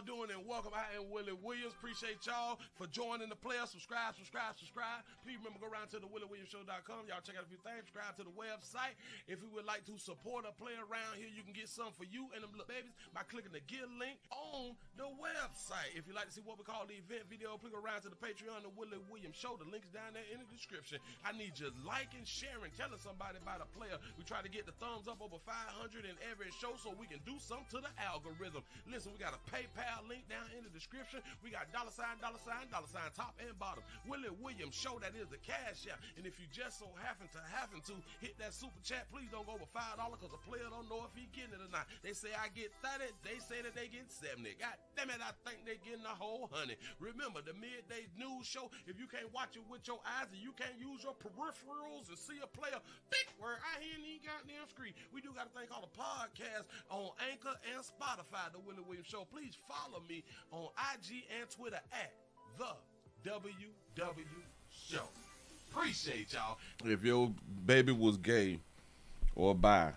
Doing and welcome. I am Willie Williams. Appreciate y'all for joining the player. Subscribe. Please remember, go around to the WillieWilliamsShow.com. Y'all check out a few things. Subscribe to the website. If you would like to support a player around here, you can get some for you and them little babies by clicking the Get link on the website. If you'd like to see what we call the event video, please go around to the Patreon, the Willie Williams Show. The link is down there in the description. I need you liking, sharing, telling somebody about a player. We try to get the thumbs up over 500 in every show so we can do something to the algorithm. Listen, we got a PayPal link down in the description. We got $, top and bottom. Willie Williams Show, that is the cash app. And if you just so happen to hit that super chat, please don't go over $5 because the player don't know if he getting it or not. They say I get 30, they say that they get 70. God damn it, I think they getting a whole 100. Remember, the midday news show, if you can't watch it with your eyes and you can't use your peripherals and see a player, big word, I hear any goddamn screen. We do got a thing called a podcast on Anchor and Spotify, the Willie Williams Show. Please follow me on IG and Twitter at the WW Show. Appreciate y'all. If your baby was gay or bi,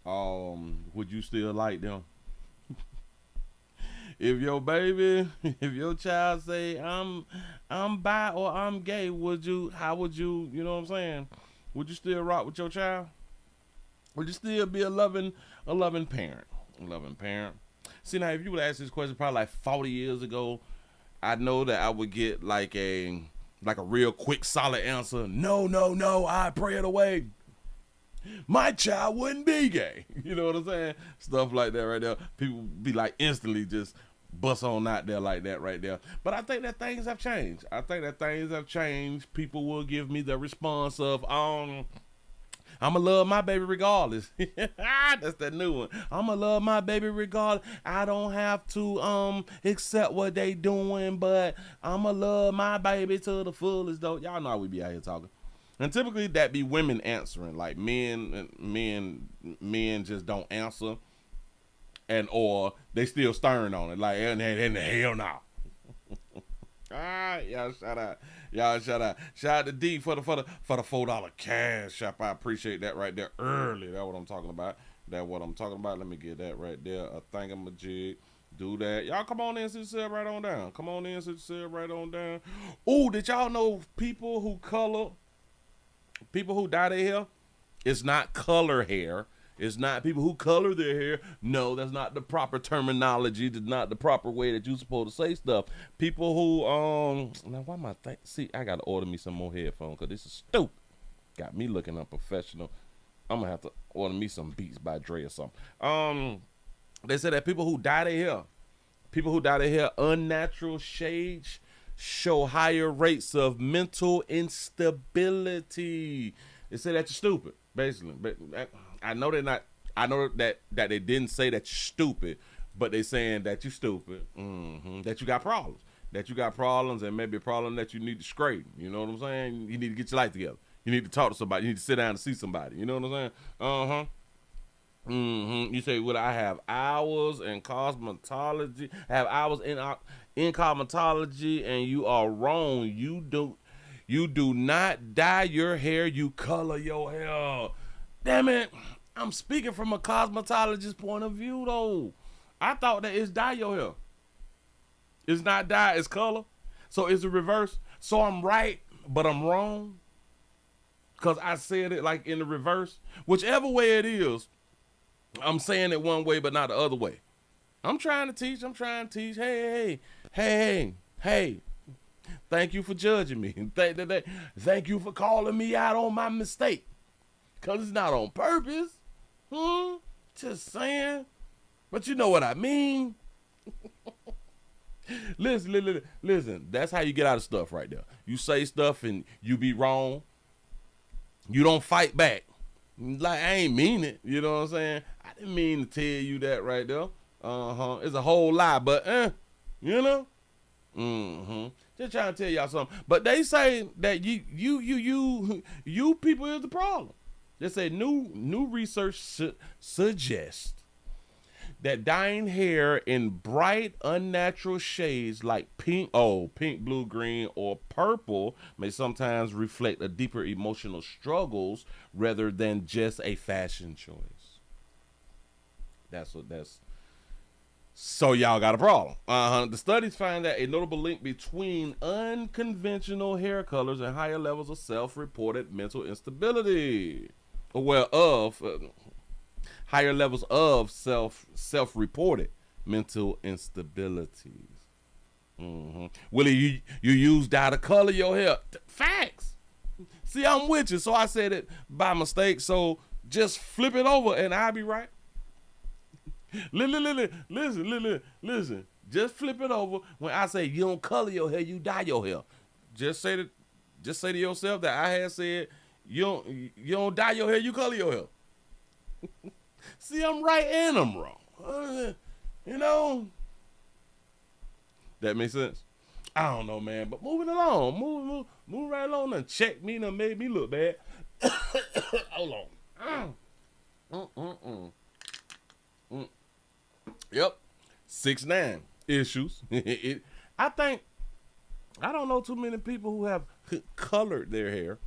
would you still like them? If your baby, if your child say I'm bi or I'm gay, how would you, you know what I'm saying? Would you still rock with your child? Would you still be a loving parent? A loving parent. See, now if you would ask this question probably like 40 years ago, I know that I would get like a real quick solid answer. No, I pray it away. My child wouldn't be gay. You know what I'm saying? Stuff like that right there. People be like instantly just bust on out there like that right there. But I think that things have changed. People will give me the response of, I'ma love my baby regardless. That's that new one. I'ma love my baby regardless. I don't have to accept what they doing, but I'ma love my baby to the fullest though. Y'all know how we be out here talking. And typically that be women answering. Like men just don't answer. And or they still stern on it. Like, and hell no. Y'all shout out. Y'all shout out. Shout out to D for the $4 cash app. I appreciate that right there early. That's what I'm talking about. Let me get that right there. A thingamajig. Do that. Y'all come on in, sit yourself right on down. Come on in, sit yourself right on down. Ooh, did y'all know people who dye their hair? It's not color hair. It's not people who color their hair. No, that's not the proper terminology. That's not the proper way that you're supposed to say stuff. People who, now why am I see, I got to order me some more headphones because this is stupid. Got me looking unprofessional. I'm going to have to order me some Beats by Dre or something. They said that people who dye their hair, unnatural shades show higher rates of mental instability. They say that you're stupid, basically. But I know they're not. I know that they didn't say that you're stupid, but they saying that you're stupid. That you got problems, and maybe a problem that you need to straighten. You know what I'm saying? You need to get your life together. You need to talk to somebody. You need to sit down and see somebody. You know what I'm saying? You say, well, I have hours in cosmetology. I have hours in cosmetology, and you are wrong. You do not dye your hair. You color your hair. Damn it. I'm speaking from a cosmetologist point of view, though. I thought that it's dye your hair. It's not dye, it's color. So it's the reverse. So I'm right, but I'm wrong. Because I said it like in the reverse. Whichever way it is, I'm saying it one way, but not the other way. I'm trying to teach. Hey. Thank you for judging me. Thank you for calling me out on my mistake. Because it's not on purpose. Just saying. But you know what I mean. Listen. That's how you get out of stuff right there. You say stuff and you be wrong. You don't fight back. Like, I ain't mean it. You know what I'm saying? I didn't mean to tell you that right there. It's a whole lie, but, you know? Just trying to tell y'all something. But they say that you people is the problem. They say new research suggests that dyeing hair in bright, unnatural shades like pink, blue, green, or purple may sometimes reflect a deeper emotional struggles rather than just a fashion choice. So y'all got a problem. The studies find that a notable link between unconventional hair colors and higher levels of self-reported mental instability. Higher levels of self-reported mental instabilities. Willie, you use dye to color your hair. Facts. See, I'm with you, so I said it by mistake. So just flip it over, and I'll be right. Listen. Just flip it over. When I say you don't color your hair, you dye your hair. Just say to yourself that I had said you don't dye your hair, you color your hair. See, I'm right and I'm wrong. You know? That makes sense? I don't know, man. But moving along. Move right along and check me and made me look bad. Hold on. Yep. 6'9" issues. I don't know too many people who have colored their hair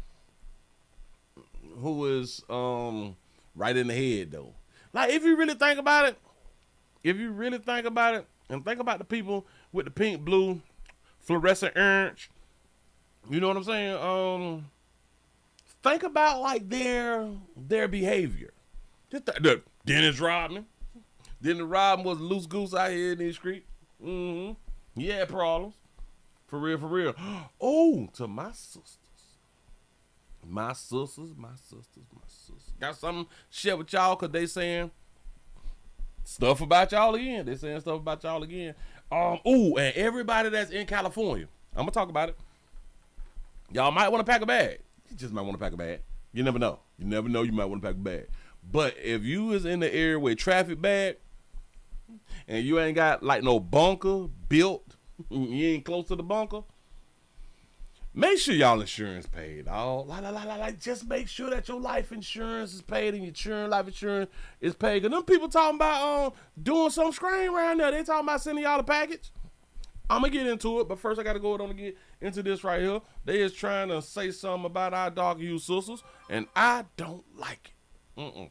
who is right in the head though. Like, if you really think about it, and think about the people with the pink, blue, fluorescent orange, you know what I'm saying? Think about like their behavior. Dennis Rodman was a loose goose out here in these streets. He had problems. For real. Oh, to my sisters. Got something to share with y'all because they saying stuff about y'all again. And everybody that's in California, I'm going to talk about it. Y'all might want to pack a bag. You just might want to pack a bag. You never know. You might want to pack a bag. But if you is in the area where traffic bad and you ain't got like no bunker built, you ain't close to the bunker, make sure y'all insurance paid. Just make sure that your life insurance is paid and your life insurance is paid. Cause them people talking about doing some screen around there. They talking about sending y'all a package. I'm going to get into it, but first I got to go on and get into this right here. They is trying to say something about our dark-hued sisters, and I don't like it.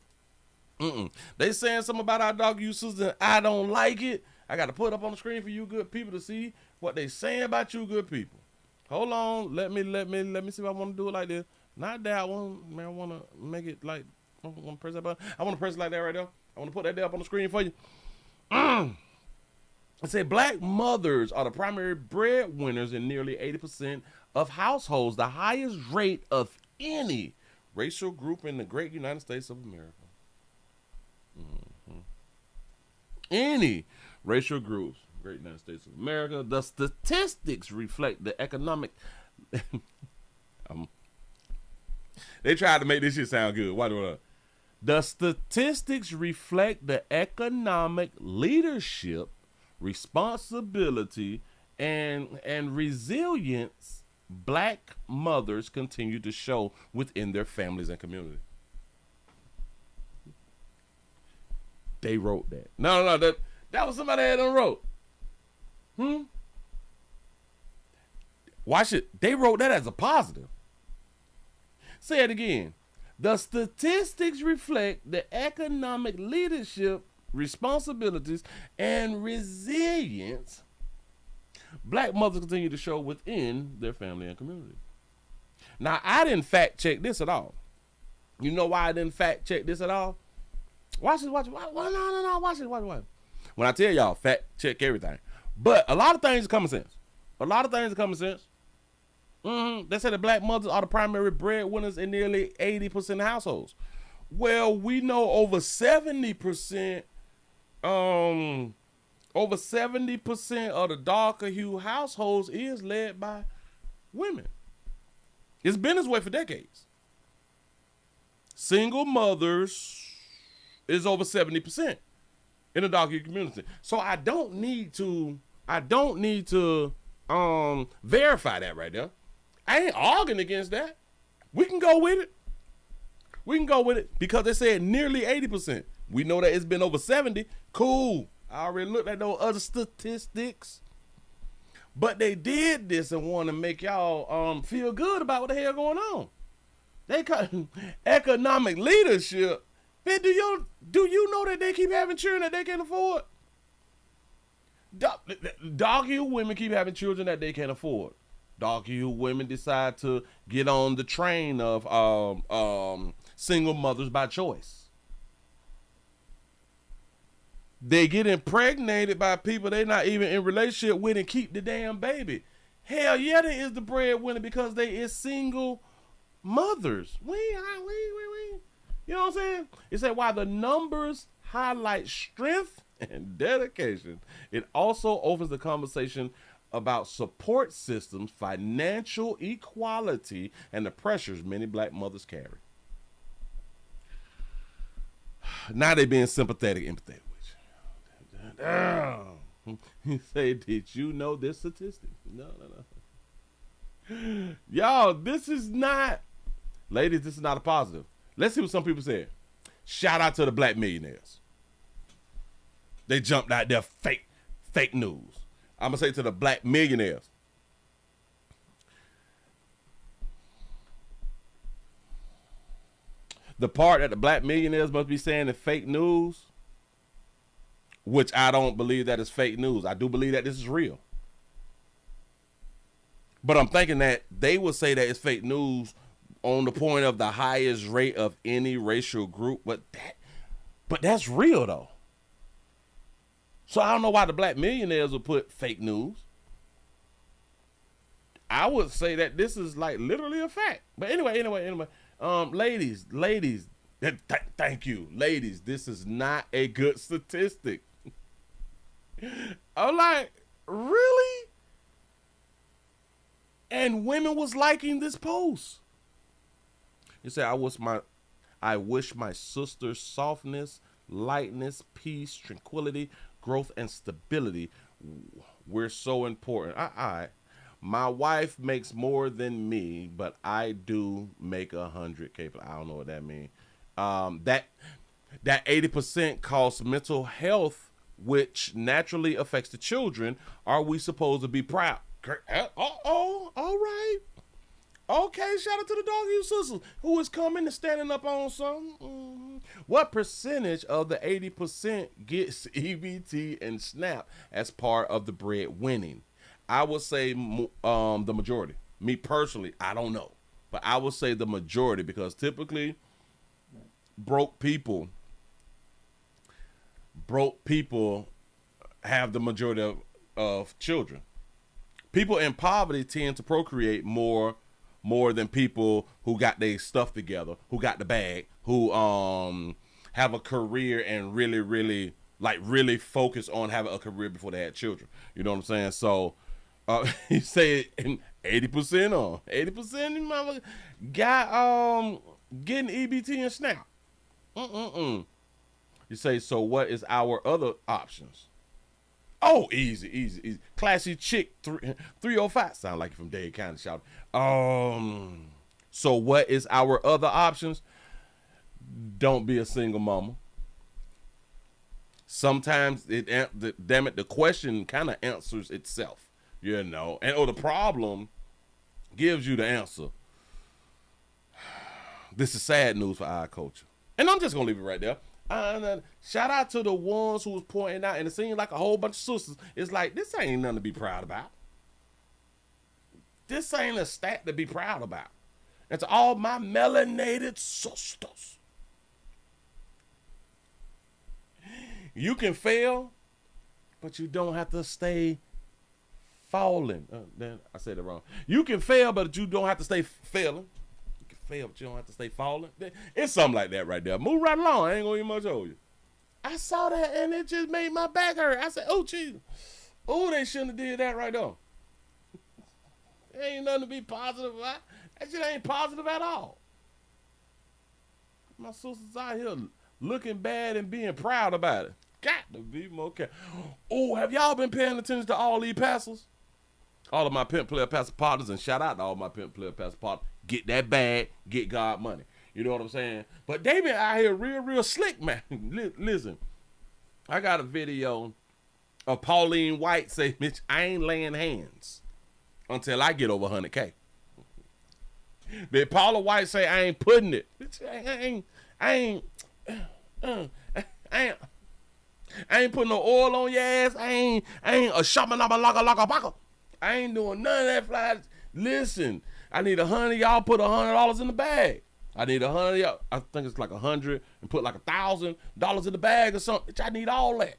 They saying something about our dark-hued sisters, and I don't like it. I got to put it up on the screen for you good people to see what they saying about you good people. Hold on. Let me see if I want to do it like this. Not that one. Man, I want to make it like, I want to press that button. I want to press it like that right there. I want to put that there up on the screen for you. It said black mothers are the primary breadwinners in nearly 80% of households, the highest rate of any racial group in the great United States of America. Any racial groups, great United States of America. The statistics reflect the economic. They tried to make this shit sound good. Why do I? The statistics reflect the economic leadership, responsibility, and resilience black mothers continue to show within their families and community. They wrote that. No, that was somebody that done wrote. Watch it. They wrote that as a positive. Say it again. The statistics reflect the economic leadership, responsibilities, and resilience black mothers continue to show within their family and community. Now, I didn't fact check this at all. You know why I didn't fact check this at all? Watch it. Watch it. When I tell y'all, fact check everything. But a lot of things are common sense. They say that black mothers are the primary breadwinners in nearly 80% of households. Well, we know over 70%, of the darker hue households is led by women. It's been this way for decades. Single mothers is over 70% in the dark hue community. So I don't need to verify that right there. I ain't arguing against that. We can go with it. Because they said nearly 80%. We know that it's been over 70. Cool. I already looked at those other statistics. But they did this and want to make y'all feel good about what the hell going on. They cut economic leadership. Man, do you know that they keep having children that they can't afford? Dog-hued women keep having children that they can't afford. Dog-hued women decide to get on the train of single mothers by choice. They get impregnated by people they're not even in relationship with and keep the damn baby. Hell yeah, they is the breadwinner because they is single mothers. You know what I'm saying? It said while the numbers highlight strength and dedication, it also opens the conversation about support systems, financial equality, and the pressures many black mothers carry. Now they being sympathetic, empathetic with you. He say, did you know this statistic? No. Y'all, this is not, ladies, this is not a positive. Let's see what some people said. Shout out to the black millionaires. They jumped out there fake news. I'm going to say to the black millionaires. The part that the black millionaires must be saying is fake news, which I don't believe that is fake news. I do believe that this is real. But I'm thinking that they will say that it's fake news on the point of the highest rate of any racial group. But that's real, though. So I don't know why the black millionaires would put fake news. I would say that this is like literally a fact. But anyway. Ladies, thank you. Ladies, this is not a good statistic. I'm like, really? And women was liking this post. You say, I wish my sister's softness, lightness, peace, tranquility, growth, and stability were so important. My wife makes more than me, but I do make 100K. I don't know what that means. That 80% costs mental health which naturally affects the children, are we supposed to be proud? All right. Okay, shout out to the dog you sisters who is coming and standing up on something. Mm-hmm. What percentage of the 80% gets EBT and SNAP as part of the breadwinning? I would say the majority. Me personally, I don't know. But I would say the majority, because typically broke people have the majority of children. People in poverty tend to procreate more than people who got their stuff together, who got the bag, who have a career and really focus on having a career before they had children. You know what I'm saying? So you say 80% on 80% got getting EBT and SNAP. You say, so what is our other options? Oh, easy. Classy chick 305. Sound like you're from Dade County, shout. So what is our other options? Don't be a single mama. Sometimes the question kind of answers itself, you know. And the problem gives you the answer. This is sad news for our culture. And I'm just gonna leave it right there. Shout out to the ones who was pointing out, and it seemed like a whole bunch of sisters. It's like, this ain't nothing to be proud about. This ain't a stat to be proud about. And to all my melanated sisters, you can fail, but you don't have to stay falling. Then I said it wrong. You can fail, but you don't have to stay failing. Fail, but you don't have to stay falling. It's something like that right there. Move right along. I ain't gonna even much hold you. I saw that and it just made my back hurt. I said, oh, geez. Oh, they shouldn't have did that right there. Ain't nothing to be positive about. That shit ain't positive at all. My sisters out here looking bad and being proud about it. Got to be more careful. Oh, have y'all been paying attention to all these pastors? All of my pimp player pastor partners, and shout out to all my pimp player pastor partners. Get that bag, get God money. You know what I'm saying? But they been out here real slick, man. Listen, I got a video of Pauline White say, Mitch, I ain't laying hands until I get over 100K. But Paula White say, I ain't putting it. Bitch, I ain't putting no oil on your ass. I ain't a shamanaba. I ain't doing none of that fly. Listen, I need 100. Y'all put $100 in the bag. I need 100. Y'all, I think it's like 100 and put like $1,000 in the bag or something. I need all that.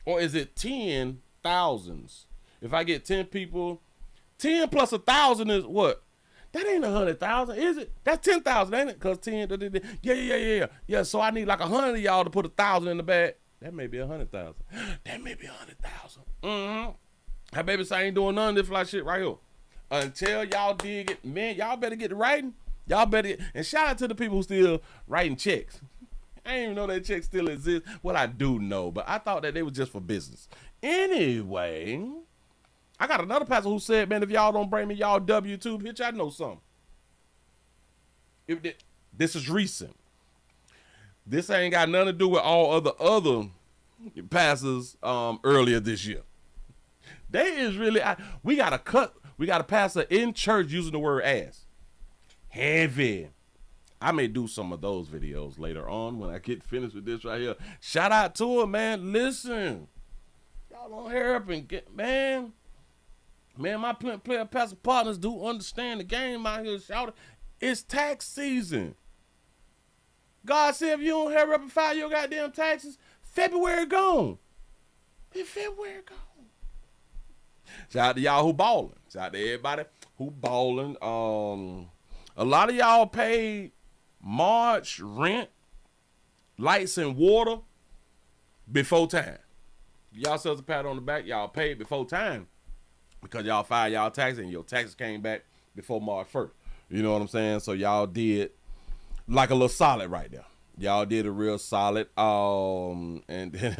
Or is it 10,000s? If I get 10 people, 10 plus 1,000 is what? That ain't 100,000, is it? That's 10,000, ain't it? Cause 10. Yeah. So I need like 100 of y'all to put 1,000 in the bag. That may be 100,000. That may be 100,000. That baby say I ain't doing none of this fly shit right here. Until y'all dig it, man, y'all better get to writing. Y'all better get, and shout out to the people who still writing checks. I didn't even know that check still exists. Well, I do know, but I thought that they were just for business. Anyway, I got another pastor who said, man, if y'all don't bring me y'all W-2, bitch, I know something. This is recent. This ain't got nothing to do with all other pastors earlier this year. They is really, we got a pastor in church using the word ass. Heavy. I may do some of those videos later on when I get finished with this right here. Shout out to him, man. Listen. Y'all don't hurry up and get, man, my player pastor partners do understand the game out here. Shout out. It's tax season. God said if you don't hurry up and file your goddamn taxes, February gone. It's February gone. Shout out to y'all who balling. Shout out to everybody who balling. A lot of y'all paid March rent, lights and water before time. Y'all selves a pat on the back. Y'all paid before time because y'all filed y'all taxes and your taxes came back before March 1st. You know what I'm saying? So y'all did like a little solid right there. Y'all did a real solid. And then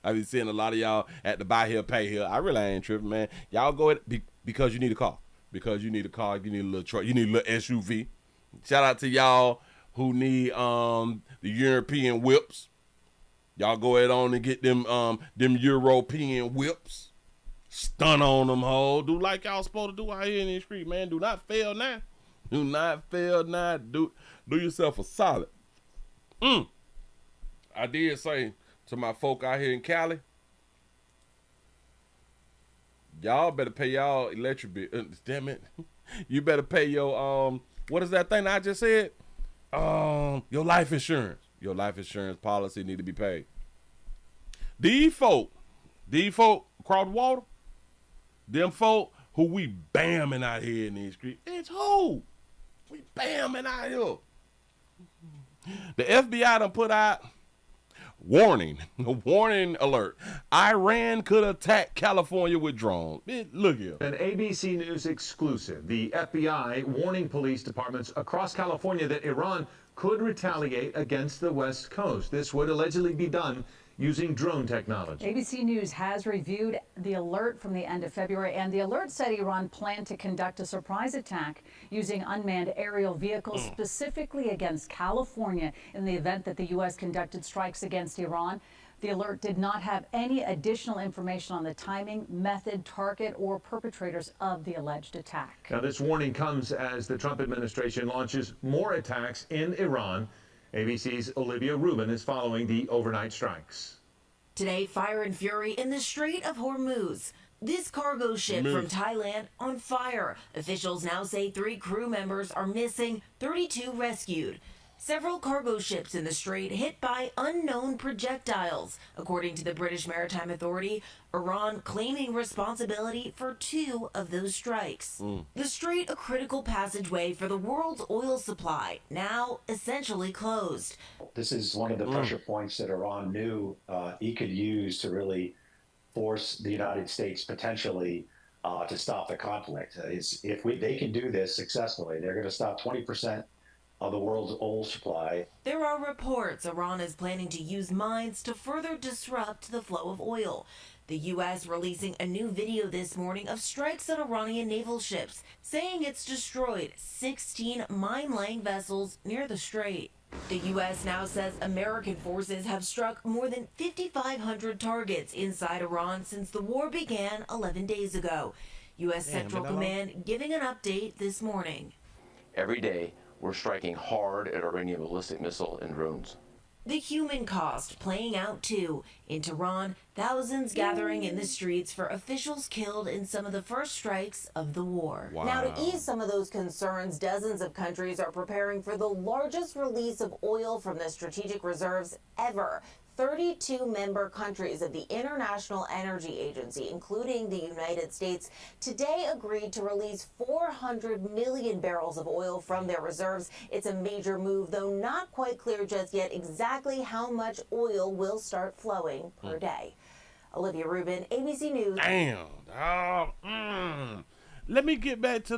I be seeing a lot of y'all at the buy here, pay here. I really ain't tripping, man. Y'all go ahead because you need a car. Because you need a car, you need a little truck, you need a little SUV. Shout out to y'all who need the European whips. Y'all go ahead on and get them European whips. Stun on them, ho. Do like y'all supposed to do out here in the street, man. Do not fail now. Do not fail now. Do yourself a solid. I did say to my folk out here in Cali, y'all better pay y'all electric bill. Damn it. You better pay your, what is that thing that I just said? Your life insurance. Your life insurance policy need to be paid. These folk across the water, them folk who we bamming out here in these streets. It's who? We bamming out here. The FBI done put out warning alert. Iran could attack California with drones. Look here. An ABC News exclusive. The FBI warning police departments across California that Iran could retaliate against the West Coast. This would allegedly be done using drone technology. ABC News has reviewed the alert from the end of February, and the alert said Iran planned to conduct a surprise attack using unmanned aerial vehicles specifically against California in the event that the U.S. conducted strikes against Iran. The alert did not have any additional information on the timing, method, target, or perpetrators of the alleged attack. Now, this warning comes as the Trump administration launches more attacks in Iran. ABC's Olivia Rubin is following the overnight strikes. Today, fire and fury in the Strait of Hormuz. This cargo ship from Thailand on fire. Officials now say 3 crew members are missing, 32 rescued. Several cargo ships in the strait hit by unknown projectiles, according to the British Maritime Authority, Iran claiming responsibility for 2 of those strikes. The strait, a critical passageway for the world's oil supply, now essentially closed. This is one of the pressure points that Iran knew he could use to really force the United States potentially to stop the conflict. If they can do this successfully, they're going to stop 20% of the world's oil supply. There are reports Iran is planning to use mines to further disrupt the flow of oil. The U.S. releasing a new video this morning of strikes on Iranian naval ships, saying it's destroyed 16 mine-laying vessels near the strait. The U.S. now says American forces have struck more than 5,500 targets inside Iran since the war began 11 days ago. U.S. Central Command giving an update this morning. Every day, we're striking hard at Iranian ballistic missile and drones. The human cost playing out too. In Tehran, thousands gathering in the streets for officials killed in some of the first strikes of the war. Wow. Now, to ease some of those concerns, dozens of countries are preparing for the largest release of oil from the strategic reserves ever. 32 member countries of the International Energy Agency, including the United States, today agreed to release 400 million barrels of oil from their reserves. It's a major move, though not quite clear just yet exactly how much oil will start flowing per day. Olivia Rubin, ABC News. Damn. Let me get back to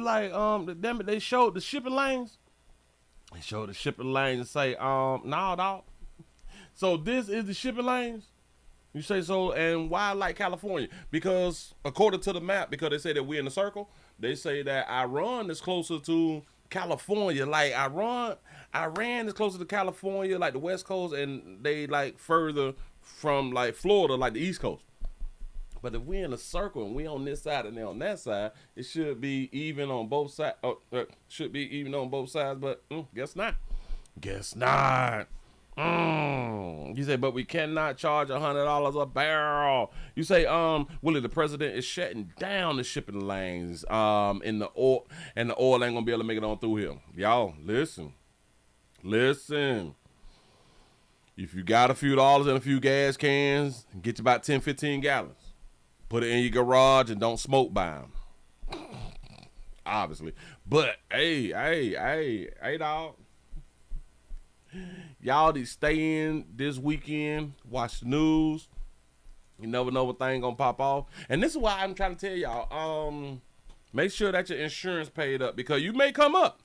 they showed the shipping lanes. They showed the shipping lanes and say, nah, dog. So this is the shipping lanes? You say so, and why like California? Because according to the map, because they say that we're in a circle, they say that Iran is closer to California. Like Iran is closer to California, like the West Coast, and they like further from like Florida, like the East Coast. But if we're in a circle and we on this side and they on that side, it should be even on both sides. Should be even on both sides, but guess not. Guess not. You say, but we cannot charge $100 a barrel. You say, Willie, the president is shutting down the shipping lanes, in the oil, and the oil ain't gonna be able to make it on through here. Y'all, listen. If you got a few dollars and a few gas cans, get you about 10, 15 gallons. Put it in your garage and don't smoke by them. Obviously. But, hey, dog. Y'all need to stay in this weekend, watch the news. You never know what thing gonna pop off. And this is why I'm trying to tell y'all, make sure that your insurance paid up, because you may come up.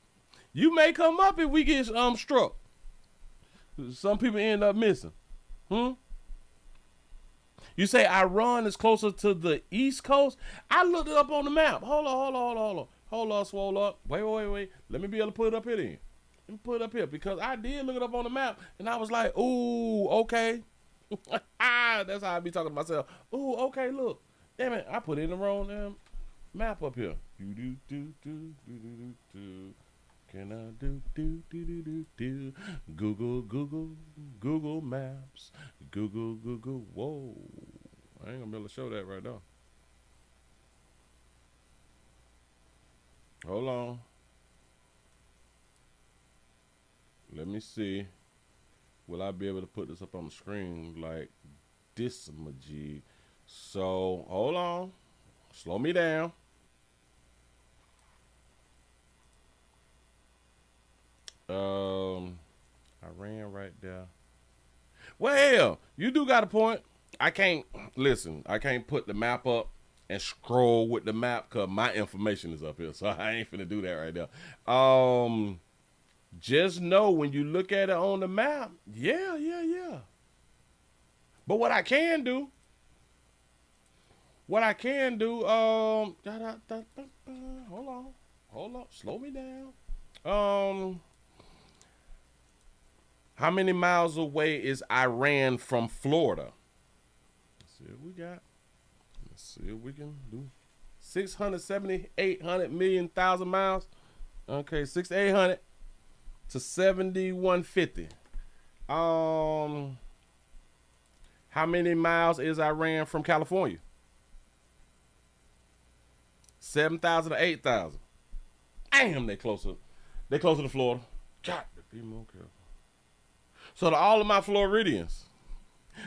You may come up if we get struck. Some people end up missing. You say Iran is closer to the East Coast? I looked it up on the map. Hold on, swole up. Wait. Let me be able to put it up here then. Let me put it up here, because I did look it up on the map, and I was like, ooh, okay. That's how I be talking to myself. Ooh, okay, look. Damn it, I put in the wrong map up here. Can I do? Google Maps. Google. Whoa. I ain't gonna be able to show that right now. Hold on. Let me see. Will I be able to put this up on the screen like this, Majid? So, hold on. Slow me down. I ran right there. Well, you do got a point. I can't put the map up and scroll with the map because my information is up here. So I ain't finna do that right there. Just know when you look at it on the map, yeah. But what I can do, hold on, slow me down. How many miles away is Iran from Florida? Let's see what we got. Let's see what we can do. 670, 800 million thousand miles. Okay, 6,800 to 7,150. How many miles is Iran from California? 7,000 to 8,000. Damn, they closer. They closer to Florida. Got to be more careful. So to all of my Floridians,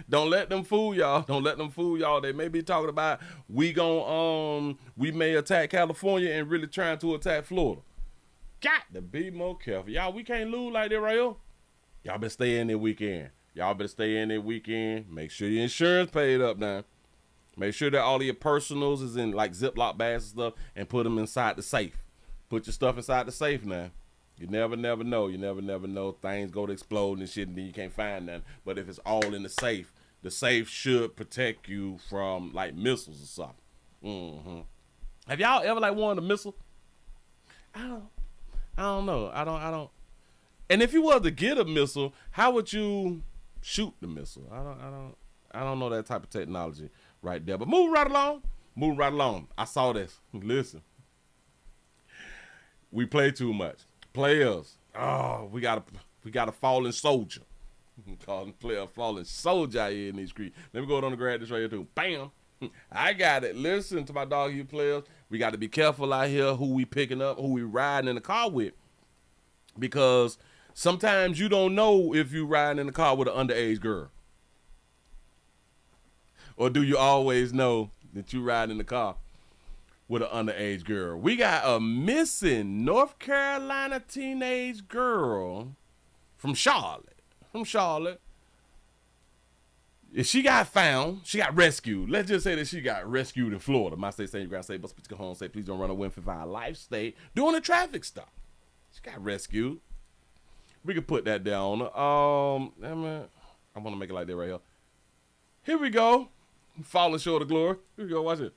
don't let them fool y'all. Don't let them fool y'all. They may be talking about we may attack California and really trying to attack Florida. Got to be more careful. Y'all, we can't lose like that right here. Y'all better stay in there weekend. Make sure your insurance paid up now. Make sure that all of your personals is in like Ziploc bags and stuff and put them inside the safe. Put your stuff inside the safe now. You never know. You never know. Things go to explode and shit and then you can't find nothing. But if it's all in the safe should protect you from like missiles or something. Have y'all ever like wanted a missile? I don't know. I don't. And if you was to get a missile, how would you shoot the missile? I don't know that type of technology right there. But moving right along. I saw this. Listen. We play too much. Players. Oh, we got a fallen soldier. Calling player a fallen soldier out here in these streets. Let me go on and grab this right here too. Bam. I got it. Listen to my dog, you players. We got to be careful out here who we picking up, who we riding in the car with. Because sometimes you don't know if you riding in the car with an underage girl. Or do you always know that you ride in the car with an underage girl? We got a missing North Carolina teenage girl from Charlotte. She got found. She got rescued. Let's just say that she got rescued in Florida. My state saying you gotta say, but speak to home, say please don't run away from our life state doing a traffic stop. She got rescued. We can put that down. I want to make it like that right here. Here we go. Falling short of glory. Here we go. Watch it.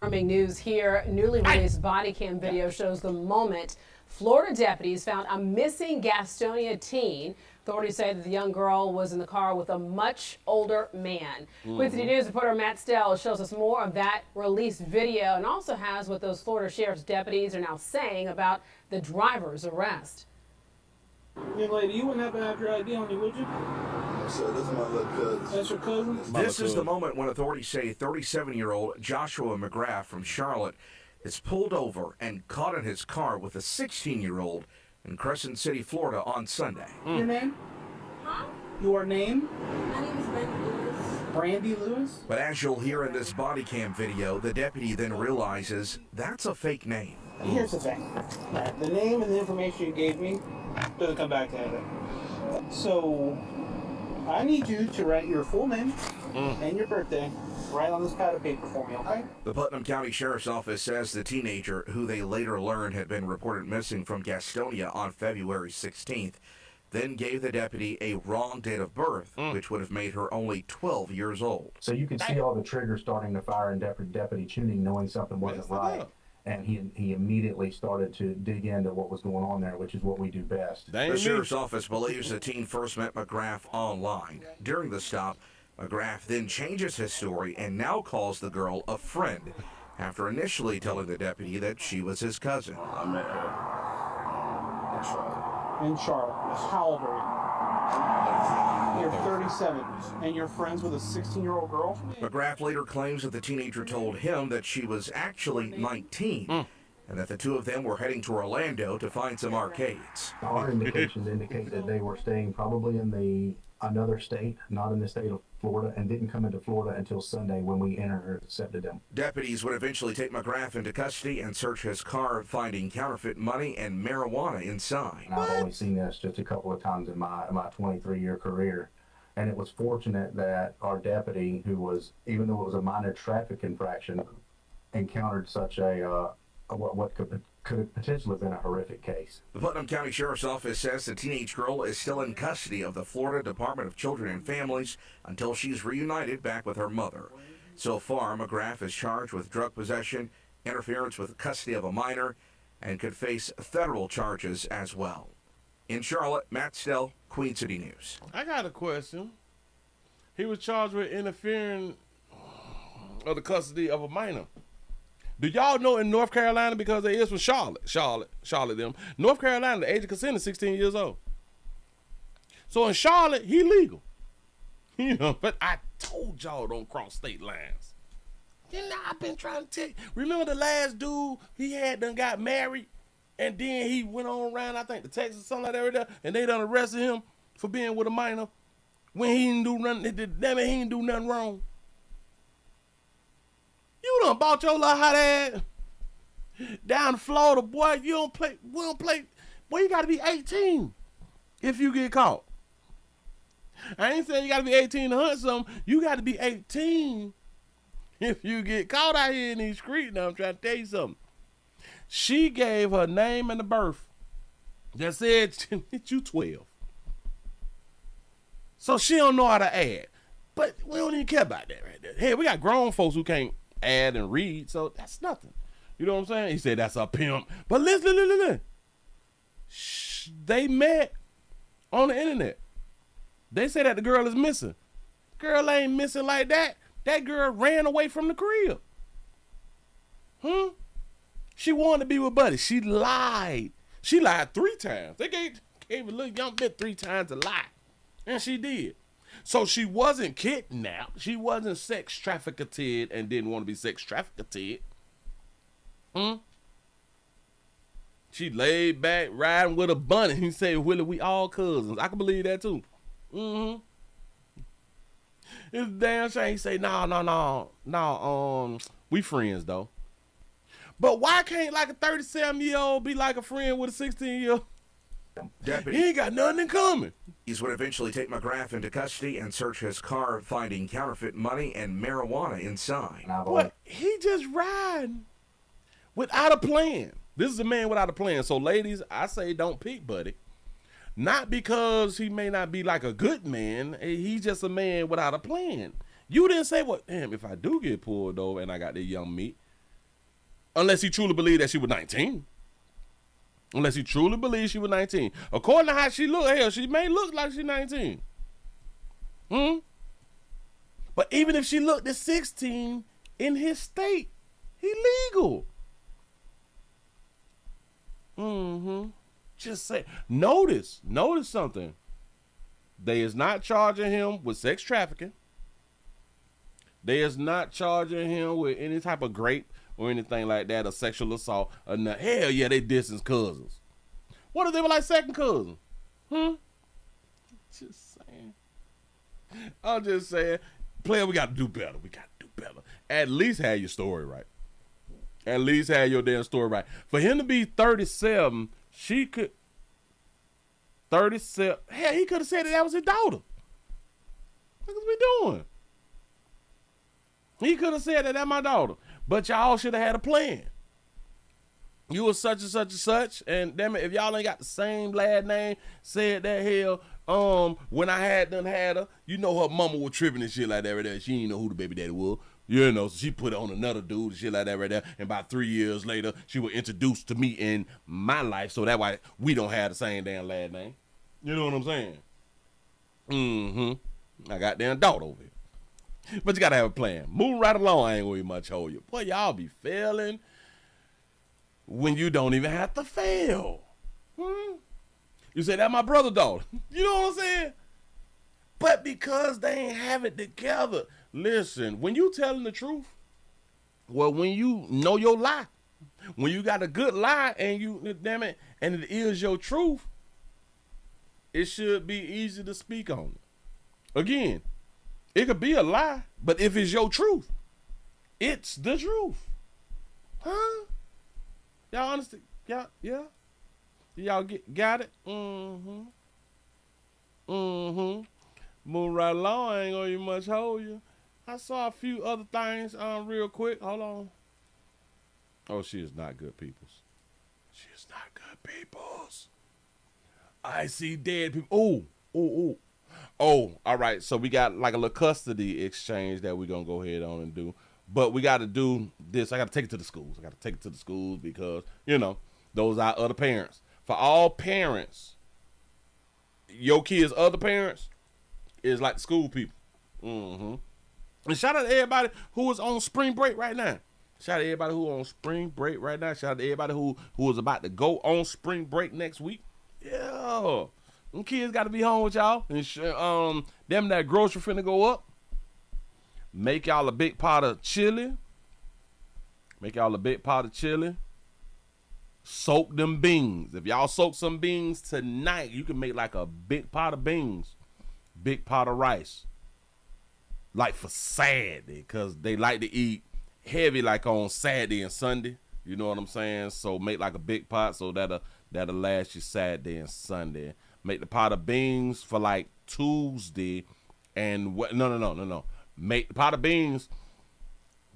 Alarming news here. Newly released body cam video shows the moment Florida deputies found a missing Gastonia teen. Authorities say that the young girl was in the car with a much older man. Queen City News reporter Matt Stell shows us more of that released video and also has what those Florida Sheriff's deputies are now saying about the driver's arrest. Young lady, you wouldn't happen to have your ID on you, would you? So this is my little cousin. That's your cousin? This is the moment when authorities say 37-year-old Joshua McGrath from Charlotte is pulled over and caught in his car with a 16-year-old in Crescent City, Florida on Sunday. Your name? Huh? Your name? My name is Brandy Lewis. Brandy Lewis? But as you'll hear in this body cam video, the deputy then realizes that's a fake name. Here's the thing. The name and the information you gave me doesn't come back to anything. So, I need you to write your full name and your birthday right on this pad of paper for me, okay? The Putnam County Sheriff's Office says the teenager, who they later learned had been reported missing from Gastonia on February 16th, then gave the deputy a wrong date of birth, which would have made her only 12 years old. So you can see all the triggers starting to fire in deputy tuning, knowing something wasn't right. And he immediately started to dig into what was going on there, which is what we do best. The Sheriff's Office believes the teen first met McGrath online. During the stop, McGrath then changes his story and now calls the girl a friend, after initially telling the deputy that she was his cousin. I met her in Charlotte. In Charlotte. How old are you? You're 37, and you're friends with a 16-year-old girl? McGrath later claims that the teenager told him that she was actually 19, and that the two of them were heading to Orlando to find some arcades. Our indications indicate that they were staying probably in another state, not in the state of Florida, and didn't come into Florida until Sunday when we intercepted them. Deputies would eventually take McGrath into custody and search his car, finding counterfeit money and marijuana inside. And I've only seen this just a couple of times in my 23-year career. And it was fortunate that our deputy, who was, even though it was a minor traffic infraction, encountered such a what could have potentially been a horrific case. The Putnam County Sheriff's Office says the teenage girl is still in custody of the Florida Department of Children and Families until she's reunited back with her mother. So far, McGrath is charged with drug possession, interference with custody of a minor, and could face federal charges as well. In Charlotte, Matt Stell, Queen City News. I got a question. He was charged with interfering of the custody of a minor. Do y'all know in North Carolina, because they is from Charlotte them, North Carolina, the age of consent is 16 years old. So in Charlotte, he legal. You know, but I told y'all don't cross state lines. You know, I've been trying to tell you. Remember the last dude he had done got married, and then he went on around, I think, to Texas or something like that right there, and they done arrested him for being with a minor when he didn't do nothing. Damn it, he didn't do nothing wrong. You done bought your little hot ass down to Florida, boy. We don't play. Boy, you got to be 18 if you get caught. I ain't saying you got to be 18 to hunt something. You got to be 18 if you get caught out here in these streets. Now, I'm trying to tell you something. She gave her name and the birth that said you 12. So she don't know how to add. But we don't even care about that right there. Hey, we got grown folks who can't add and read, so that's nothing. You know what I'm saying? He said that's a pimp. But listen. They met on the internet. They say that the girl is missing. Girl ain't missing like that. That girl ran away from the crib. She wanted to be with Buddy. She lied. She lied 3 times. They gave a little young bit 3 times to lie. And she did. So she wasn't kidnapped. She wasn't sex trafficked and didn't want to be sex trafficked. She laid back riding with a bunny. He said, Willie, we all cousins. I can believe that too. It's damn shame. He say, no, we friends though. But why can't like a 37-year-old be like a friend with a 16-year-old? Deputy. He ain't got nothing in common. These would eventually take McGrath into custody and search his car, finding counterfeit money and marijuana inside. What? He just riding without a plan. This is a man without a plan. So, ladies, I say don't pick Buddy. Not because he may not be like a good man. He's just a man without a plan. You didn't say, well, damn, if I do get pulled over and I got this young meat, unless he truly believed that she was 19. Unless he truly believes she was 19. According to how she look, hell, she may look like she's 19. But even if she looked at 16 in his state, he legal. Just say, notice something. They is not charging him with sex trafficking. They is not charging him with any type of rape or anything like that, or sexual assault, or not. Hell yeah, they distant cousins. What if they were like second cousins? Just saying. I'm just saying, player, we got to do better. At least have your story right. At least have your damn story right. For him to be 37, she could. 37. Hell, he could have said that was his daughter. What is we doing? He could have said that that's my daughter. But y'all should have had a plan. You was such and such and such, and damn it, if y'all ain't got the same last name, said that hell, when I had her, you know her mama was tripping and shit like that right there. She didn't know who the baby daddy was. You know, so she put it on another dude and shit like that right there. And about 3 years later, she was introduced to me in my life, so that's why we don't have the same damn last name. You know what I'm saying? I got damn daughter over here. But you got to have a plan. Moving right along, I ain't going to much hold you. Boy, y'all be failing when you don't even have to fail. You say, that my brother, dog. You know what I'm saying? But because they ain't have it together. Listen, when you telling the truth, well, when you know your lie, when you got a good lie and you, damn it, and it is your truth, it should be easy to speak on it. Again, it could be a lie, but if it's your truth, it's the truth. Huh? Y'all understand? Yeah? Y'all got it? Mm-hmm. Move right along, I ain't gonna even much hold you. I saw a few other things real quick. Hold on. Oh, she is not good, peoples. She is not good, peoples. I see dead people. Oh, all right. So we got like a little custody exchange that we're going to go ahead on and do. But we got to do this. I got to take it to the schools. Because, you know, those are other parents. For all parents, your kids' other parents is like the school people. And shout out to everybody who is on spring break right now. Shout out to everybody who on spring break right now. Shout out to everybody who is about to go on spring break next week. Yeah. Them kids got to be home with y'all. And them that grocery finna go up. Make y'all a big pot of chili. Soak them beans. If y'all soak some beans tonight, you can make like a big pot of beans. Big pot of rice. Like for Saturday, because they like to eat heavy like on Saturday and Sunday. You know what I'm saying? So make like a big pot so that'll last you Saturday and Sunday. Make the pot of beans for like Tuesday and no. Make the pot of beans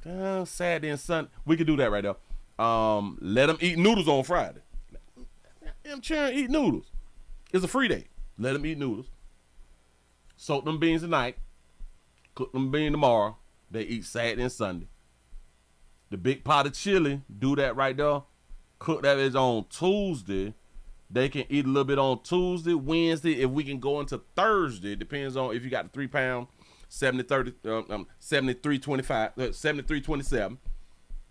Saturday and Sunday. We could do that right there. Let them eat noodles on Friday. Them children eat noodles. It's a free day. Let them eat noodles. Soak them beans tonight. Cook them beans tomorrow. They eat Saturday and Sunday. The big pot of chili, do that right there. Cook that is on Tuesday. They can eat a little bit on Tuesday, Wednesday. If we can go into Thursday, depends on if you got the 3 pound, 73.25, 73.27.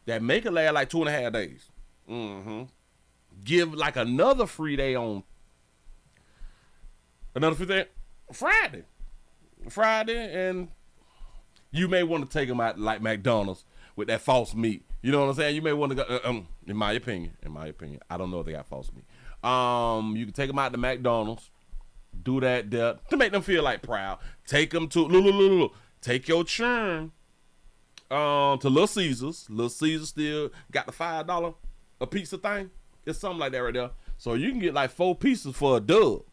That make it last like 2.5 days. Give like another free day on Friday, and you may want to take them out like McDonald's with that false meat. You know what I'm saying? You may want to go, in my opinion, I don't know if they got false meat. You can take them out to McDonald's, do that there to make them feel like proud. Take them to, take your churn to Little Caesars. Little Caesars still got the $5 a pizza thing. It's something like that right there. So you can get like 4 pieces for a dub.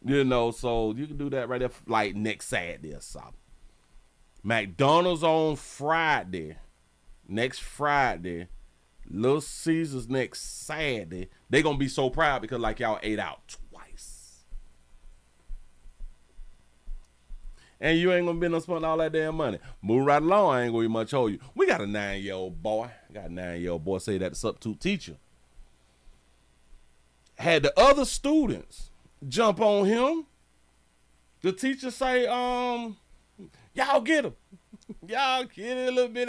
You know, so you can do that right there like next Saturday or something. McDonald's on Friday. Next Friday. Little Caesars next Saturday. They gonna be so proud because like y'all ate out twice. And you ain't gonna be no spend all that damn money. Move right along, I ain't gonna be much hold you. We got a 9-year-old boy. Say that the substitute teacher had the other students jump on him. The teacher say, y'all get him. Y'all get it a little bit.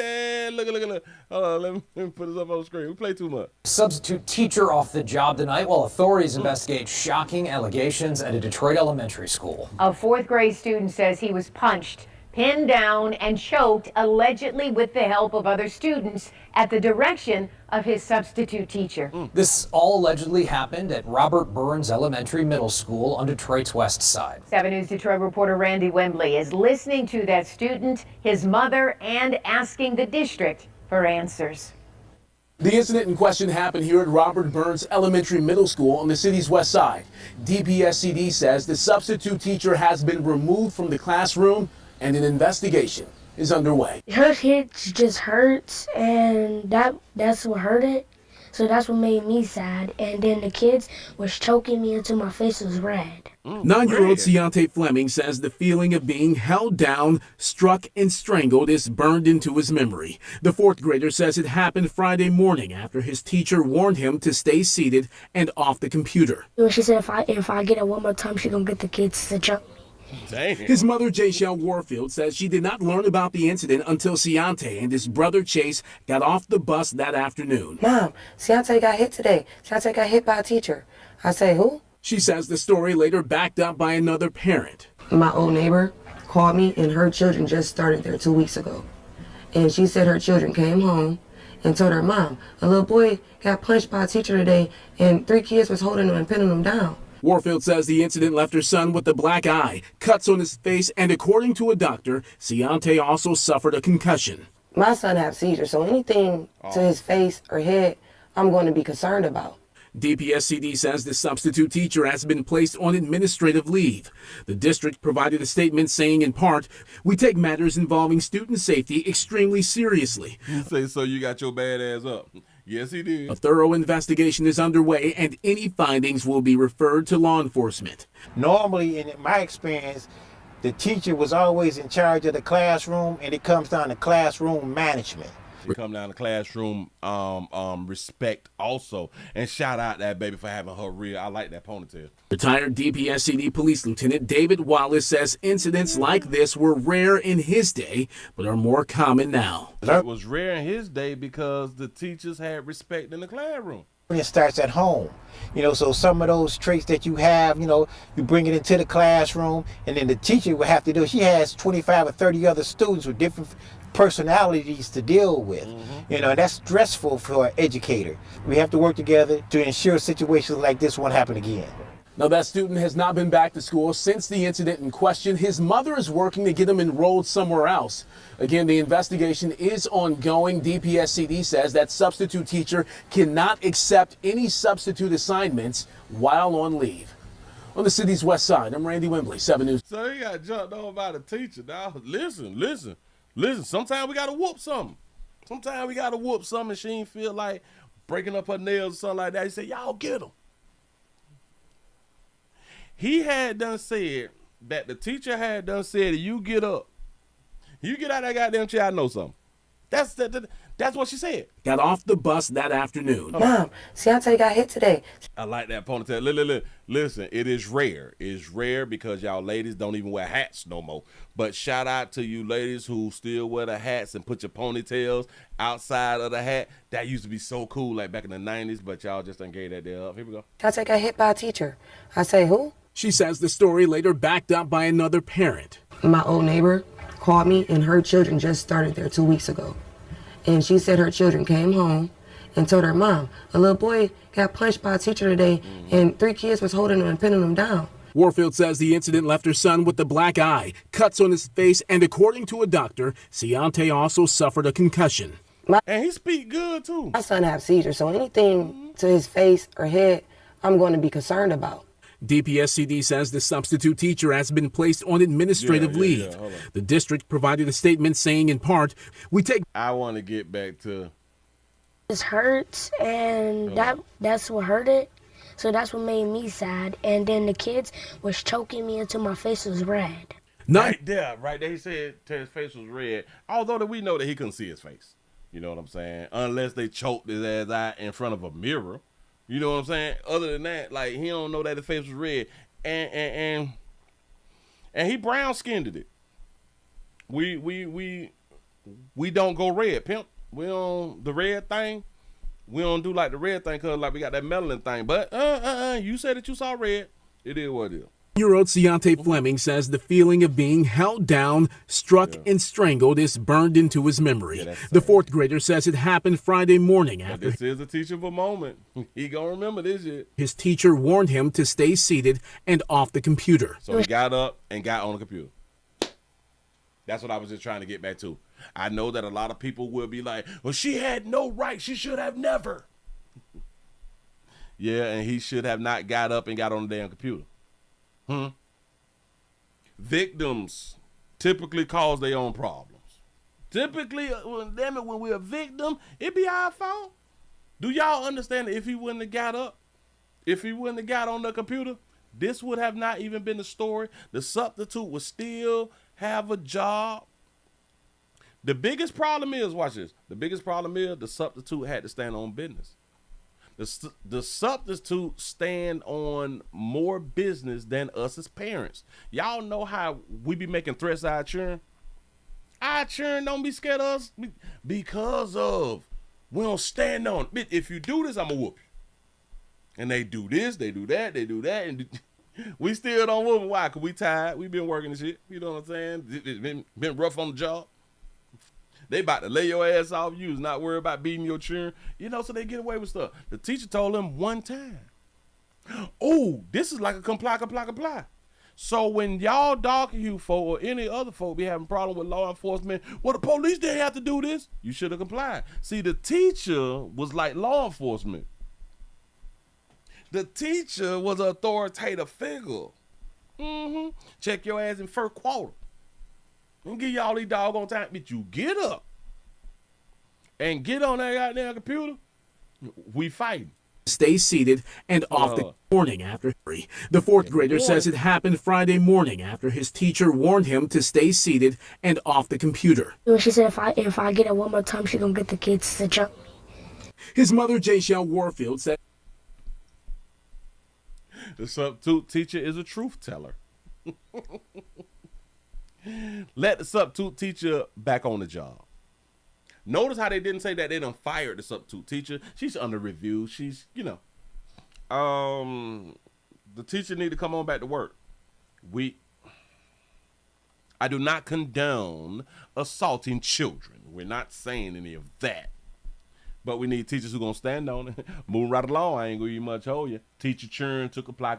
Look. Hold on, let me put this up on the screen. We play too much. Substitute teacher off the job tonight while authorities investigate shocking allegations at a Detroit elementary school. A 4th grade student says he was punched, pinned down, and choked, allegedly with the help of other students at the direction of his substitute teacher. This all allegedly happened at Robert Burns Elementary Middle School on Detroit's west side. 7 News Detroit reporter Randy Wembley is listening to that student, his mother, and asking the district for answers. The incident in question happened here at Robert Burns Elementary Middle School on the city's west side. DPSCD says the substitute teacher has been removed from the classroom and an investigation is underway. Her hits just hurts, and that's what hurt it. So that's what made me sad. And then the kids was choking me until my face was red. 9-year-old Ciante Fleming says the feeling of being held down, struck, and strangled is burned into his memory. The 4th grader says it happened Friday morning after his teacher warned him to stay seated and off the computer. She said if I get it one more time, she's gonna get the kids to jump me. Damn. His mother, Jayshell Warfield, says she did not learn about the incident until Ciante and his brother Chase got off the bus that afternoon. Mom, Ciante got hit today. Ciante got hit by a teacher. I say, who? She says the story later backed up by another parent. My old neighbor called me, and her children just started there 2 weeks ago. And she said her children came home and told her mom, a little boy got punched by a teacher today, and 3 kids was holding him and pinning him down. Warfield says the incident left her son with a black eye, cuts on his face, and according to a doctor, Ciante also suffered a concussion. My son has seizures, so anything to his face or head, I'm going to be concerned about. DPSCD says the substitute teacher has been placed on administrative leave. The district provided a statement saying, in part, we take matters involving student safety extremely seriously. You say so you got your bad ass up. Yes, he did. A thorough investigation is underway, and any findings will be referred to law enforcement. Normally, in my experience, the teacher was always in charge of the classroom, and it comes down to classroom management. We come down to classroom respect also. And shout out that baby for having her real. I like that ponytail. Retired DPSCD Police Lieutenant David Wallace says incidents like this were rare in his day, but are more common now. It was rare in his day because the teachers had respect in the classroom. It starts at home, so some of those traits that you have, you bring it into the classroom, and then the teacher will have to do, she has 25 or 30 other students with different personalities to deal with. That's stressful for an educator. We have to work together to ensure situations like this won't happen again. Now, that student has not been back to school since the incident in question. His mother is working to get him enrolled somewhere else. Again, the investigation is ongoing. DPSCD says that substitute teacher cannot accept any substitute assignments while on leave. On the city's west side, I'm Randy Wembley, 7 News. So he got jumped on by the teacher. Now, listen. Sometimes we got to whoop something. Sometimes we got to whoop something and she ain't feel like breaking up her nails or something like that. He said, y'all get him. He had done said that the teacher had done said, you get up. You get out of that goddamn chair, I know something. That's what she said. Got off the bus that afternoon. Mom, Ciante got hit today. I like that ponytail. Listen, it is rare. It's rare because y'all ladies don't even wear hats no more. But shout out to you ladies who still wear the hats and put your ponytails outside of the hat. That used to be so cool like back in the 90s, but y'all just done gave that there up. Here we go. Ciante got hit by a teacher. I say, who? She says the story later backed up by another parent. My old neighbor called me, and her children just started there 2 weeks ago. And she said her children came home and told her mom, a little boy got punched by a teacher today, and 3 kids was holding him and pinning him down. Warfield says the incident left her son with a black eye, cuts on his face, and according to a doctor, Ciante also suffered a concussion. And he speak good too. My son has seizures, so anything to his face or head, I'm going to be concerned about. DPSCD says the substitute teacher has been placed on administrative leave. The district provided a statement saying, in part, we take... I want to get back to... It hurts, and that's what hurt it. So that's what made me sad. And then the kids was choking me until my face was red. Right there. He said his face was red. Although that we know that he couldn't see his face. You know what I'm saying? Unless they choked his ass out in front of a mirror. You know what I'm saying? Other than that, like, he don't know that his face was red. And he brown skinned it. We don't go red, pimp. We don't the red thing. We don't do like the red thing because like we got that melanin thing. But you said that you saw red. It is what it is. Year-old Ciante Fleming says the feeling of being held down, struck, and strangled is burned into his memory. The 4th grader says it happened Friday morning after. This is a teachable moment. He gonna remember this shit. His teacher warned him to stay seated and off the computer. So he got up and got on the computer. That's what I was just trying to get back to. I know that a lot of people will be like, well, she had no right. She should have never. Yeah, and he should have not got up and got on the damn computer. Victims typically cause their own problems. Typically, when we're a victim, it be our fault. Do y'all understand that if he wouldn't have got up, if he wouldn't have got on the computer, this would have not even been the story. The substitute would still have a job. The biggest problem is, watch this, the biggest problem is the substitute had to stand on business. The substitute stand on more business than us as parents. Y'all know how we be making threats to our children? Our children don't be scared of us because of we don't stand on it. If you do this, I'm going to whoop you. And they do this, they do that, and we still don't whoop them. Why? Because we tired. We been working and shit. You know what I'm saying? It's been rough on the job. They about to lay your ass off. You was not worried about beating your children. You know, so they get away with stuff. The teacher told them one time, oh, this is like a comply. So when y'all docu folk or any other folk be having problem with law enforcement, well, the police didn't have to do this. You should have complied. See, the teacher was like law enforcement. The teacher was an authoritative figure. Check your ass in first quarter. And give y'all these doggone time. But you get up and get on that goddamn computer. We fighting. Stay seated and off the morning after. The fourth grader says it happened Friday morning after his teacher warned him to stay seated and off the computer. She said if I get it one more time, she gonna get the kids to jump me. His mother, Jayshell Warfield, said the substitute teacher is a truth teller. Let the substitute teacher back on the job. Notice how they didn't say that they done fired the substitute teacher. She's under review. She's, you know, the teacher need to come on back to work. I do not condone assaulting children. We're not saying any of that. But we need teachers who gonna stand on it. Move right along. I ain't gonna much hold you. Teach your children to comply.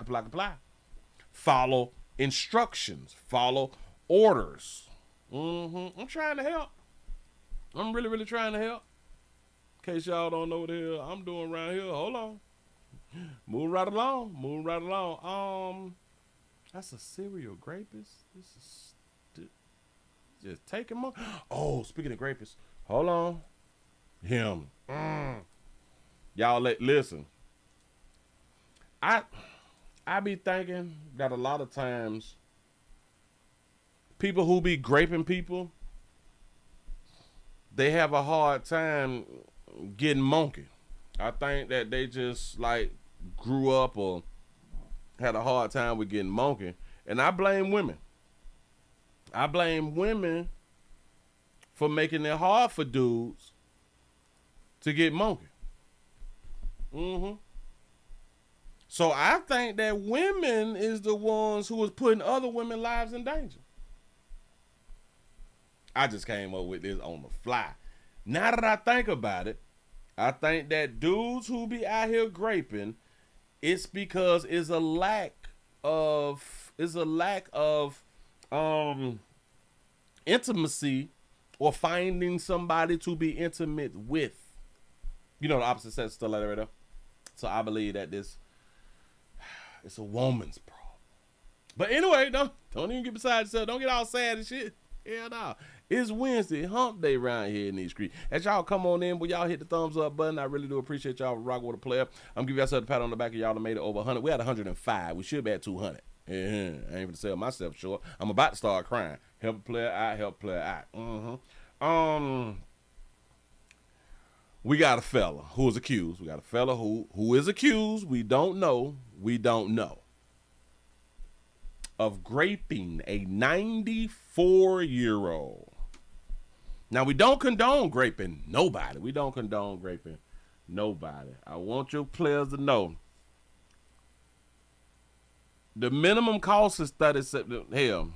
Follow instructions. Follow orders. I'm trying to help. I'm really trying to help. In case y'all don't know what the hell I'm doing around here. Hold on. Move right along. That's a serial rapist. This is just taking more. Oh, speaking of rapists, hold on. Him. Y'all listen. I be thinking that a lot of times people who be raping people, they have a hard time getting monkey. I think that they just like grew up or had a hard time with getting monkey. And I blame women. I blame women for making it hard for dudes to get monkey. So I think that women is the ones who is putting other women's lives in danger. I just came up with this on the fly. Now that I think about it, I think that dudes who be out here graping, it's because it's a lack of intimacy or finding somebody to be intimate with. You know, the opposite sex still like that right there. So I believe that it's a woman's problem. But anyway, don't even get beside yourself. Don't get all sad and shit. Hell no. It's Wednesday, hump day around here in these streets. As y'all come on in, but y'all hit the thumbs up button. I really do appreciate y'all rocking with a player. I'm giving y'all a pat on the back of y'all that made it over 100. We had 105. We should be at 200. I ain't even to sell myself short. I'm about to start crying. Help a player out. We got a fella who is accused. We got a fella who is accused. We don't know of graping a 94-year-old. Now, we don't condone graping nobody. I want your players to know the minimum cost is $37. Hell,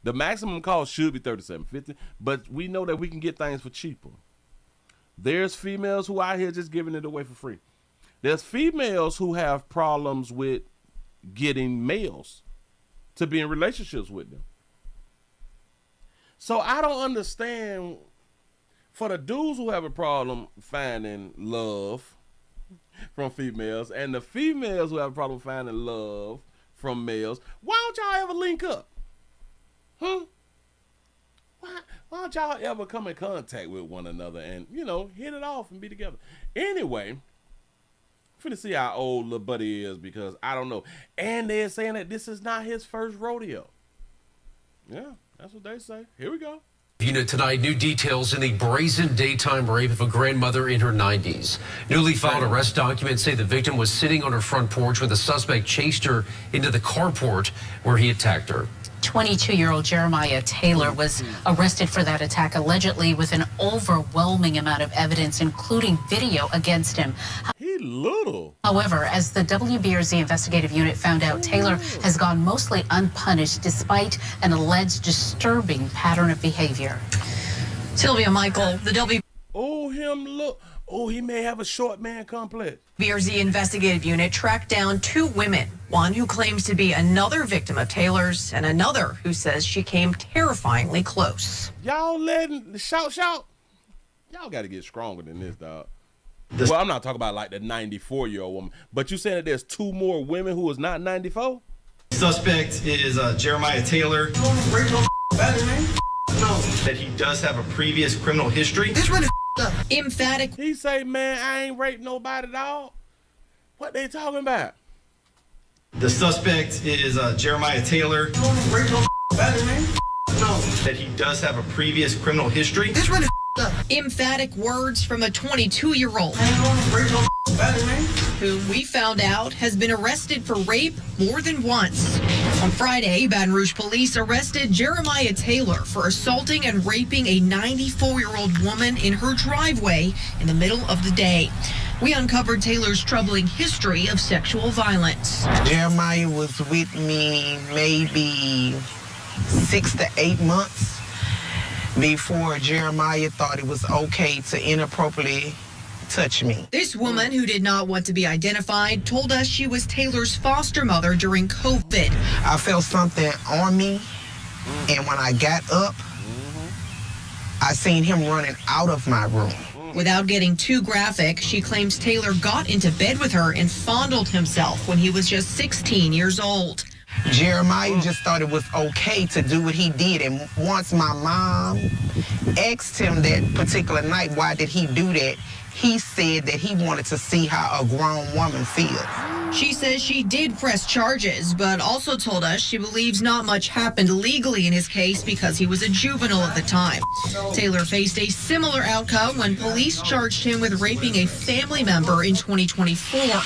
the maximum cost should be $37.50, but we know that we can get things for cheaper. There's females who out here just giving it away for free. There's females who have problems with getting males to be in relationships with them. So I don't understand, for the dudes who have a problem finding love from females and the females who have a problem finding love from males, why don't y'all ever link up? Why don't y'all ever come in contact with one another and, you know, hit it off and be together? Anyway, I'm finna see how old little buddy is because I don't know. And they're saying that this is not his first rodeo. Yeah, that's what they say. Here we go. Unit tonight, new details in the brazen daytime rape of a grandmother in her 90s. Newly filed arrest documents say the victim was sitting on her front porch when the suspect chased her into the carport where he attacked her. 22-year-old Jeremiah Taylor was arrested for that attack, allegedly with an overwhelming amount of evidence, including video against him. He little. However, as the WBRZ investigative unit found out, Taylor has gone mostly unpunished despite an alleged disturbing pattern of behavior. Sylvia Michael, the WBRZ he may have a short man complex. investigative unit tracked down two women, one who claims to be another victim of Taylor's and another who says she came terrifyingly close. Y'all letting shout. Y'all got to get stronger than this, dog. Well, I'm not talking about like the 94-year-old woman, but you saying that there's two more women who is not 94? Suspect is Jeremiah Taylor. That he does have a previous criminal history. This one is up. Emphatic. He say, man, I ain't raped nobody, dog. What they talking about? The suspect is Jeremiah Taylor. That he does have a previous criminal history. This one is up. Emphatic words from a 22-year-old whom we found out has been arrested for rape more than once. On Friday, Baton Rouge police arrested Jeremiah Taylor for assaulting and raping a 94-year-old woman in her driveway in the middle of the day. We uncovered Taylor's troubling history of sexual violence. Jeremiah was with me maybe 6 to 8 months before Jeremiah thought it was okay to inappropriately touch me. This woman, who did not want to be identified, told us she was Taylor's foster mother during COVID. I felt something on me, and when I got up, I seen him running out of my room. Without getting too graphic, she claims Taylor got into bed with her and fondled himself when he was just 16 years old. Jeremiah just thought it was okay to do what he did, and once my mom asked him that particular night, why did he do that, he said that he wanted to see how a grown woman feels. She says she did press charges, but also told us she believes not much happened legally in his case because he was a juvenile at the time. Taylor faced a similar outcome when police charged him with raping a family member in 2024.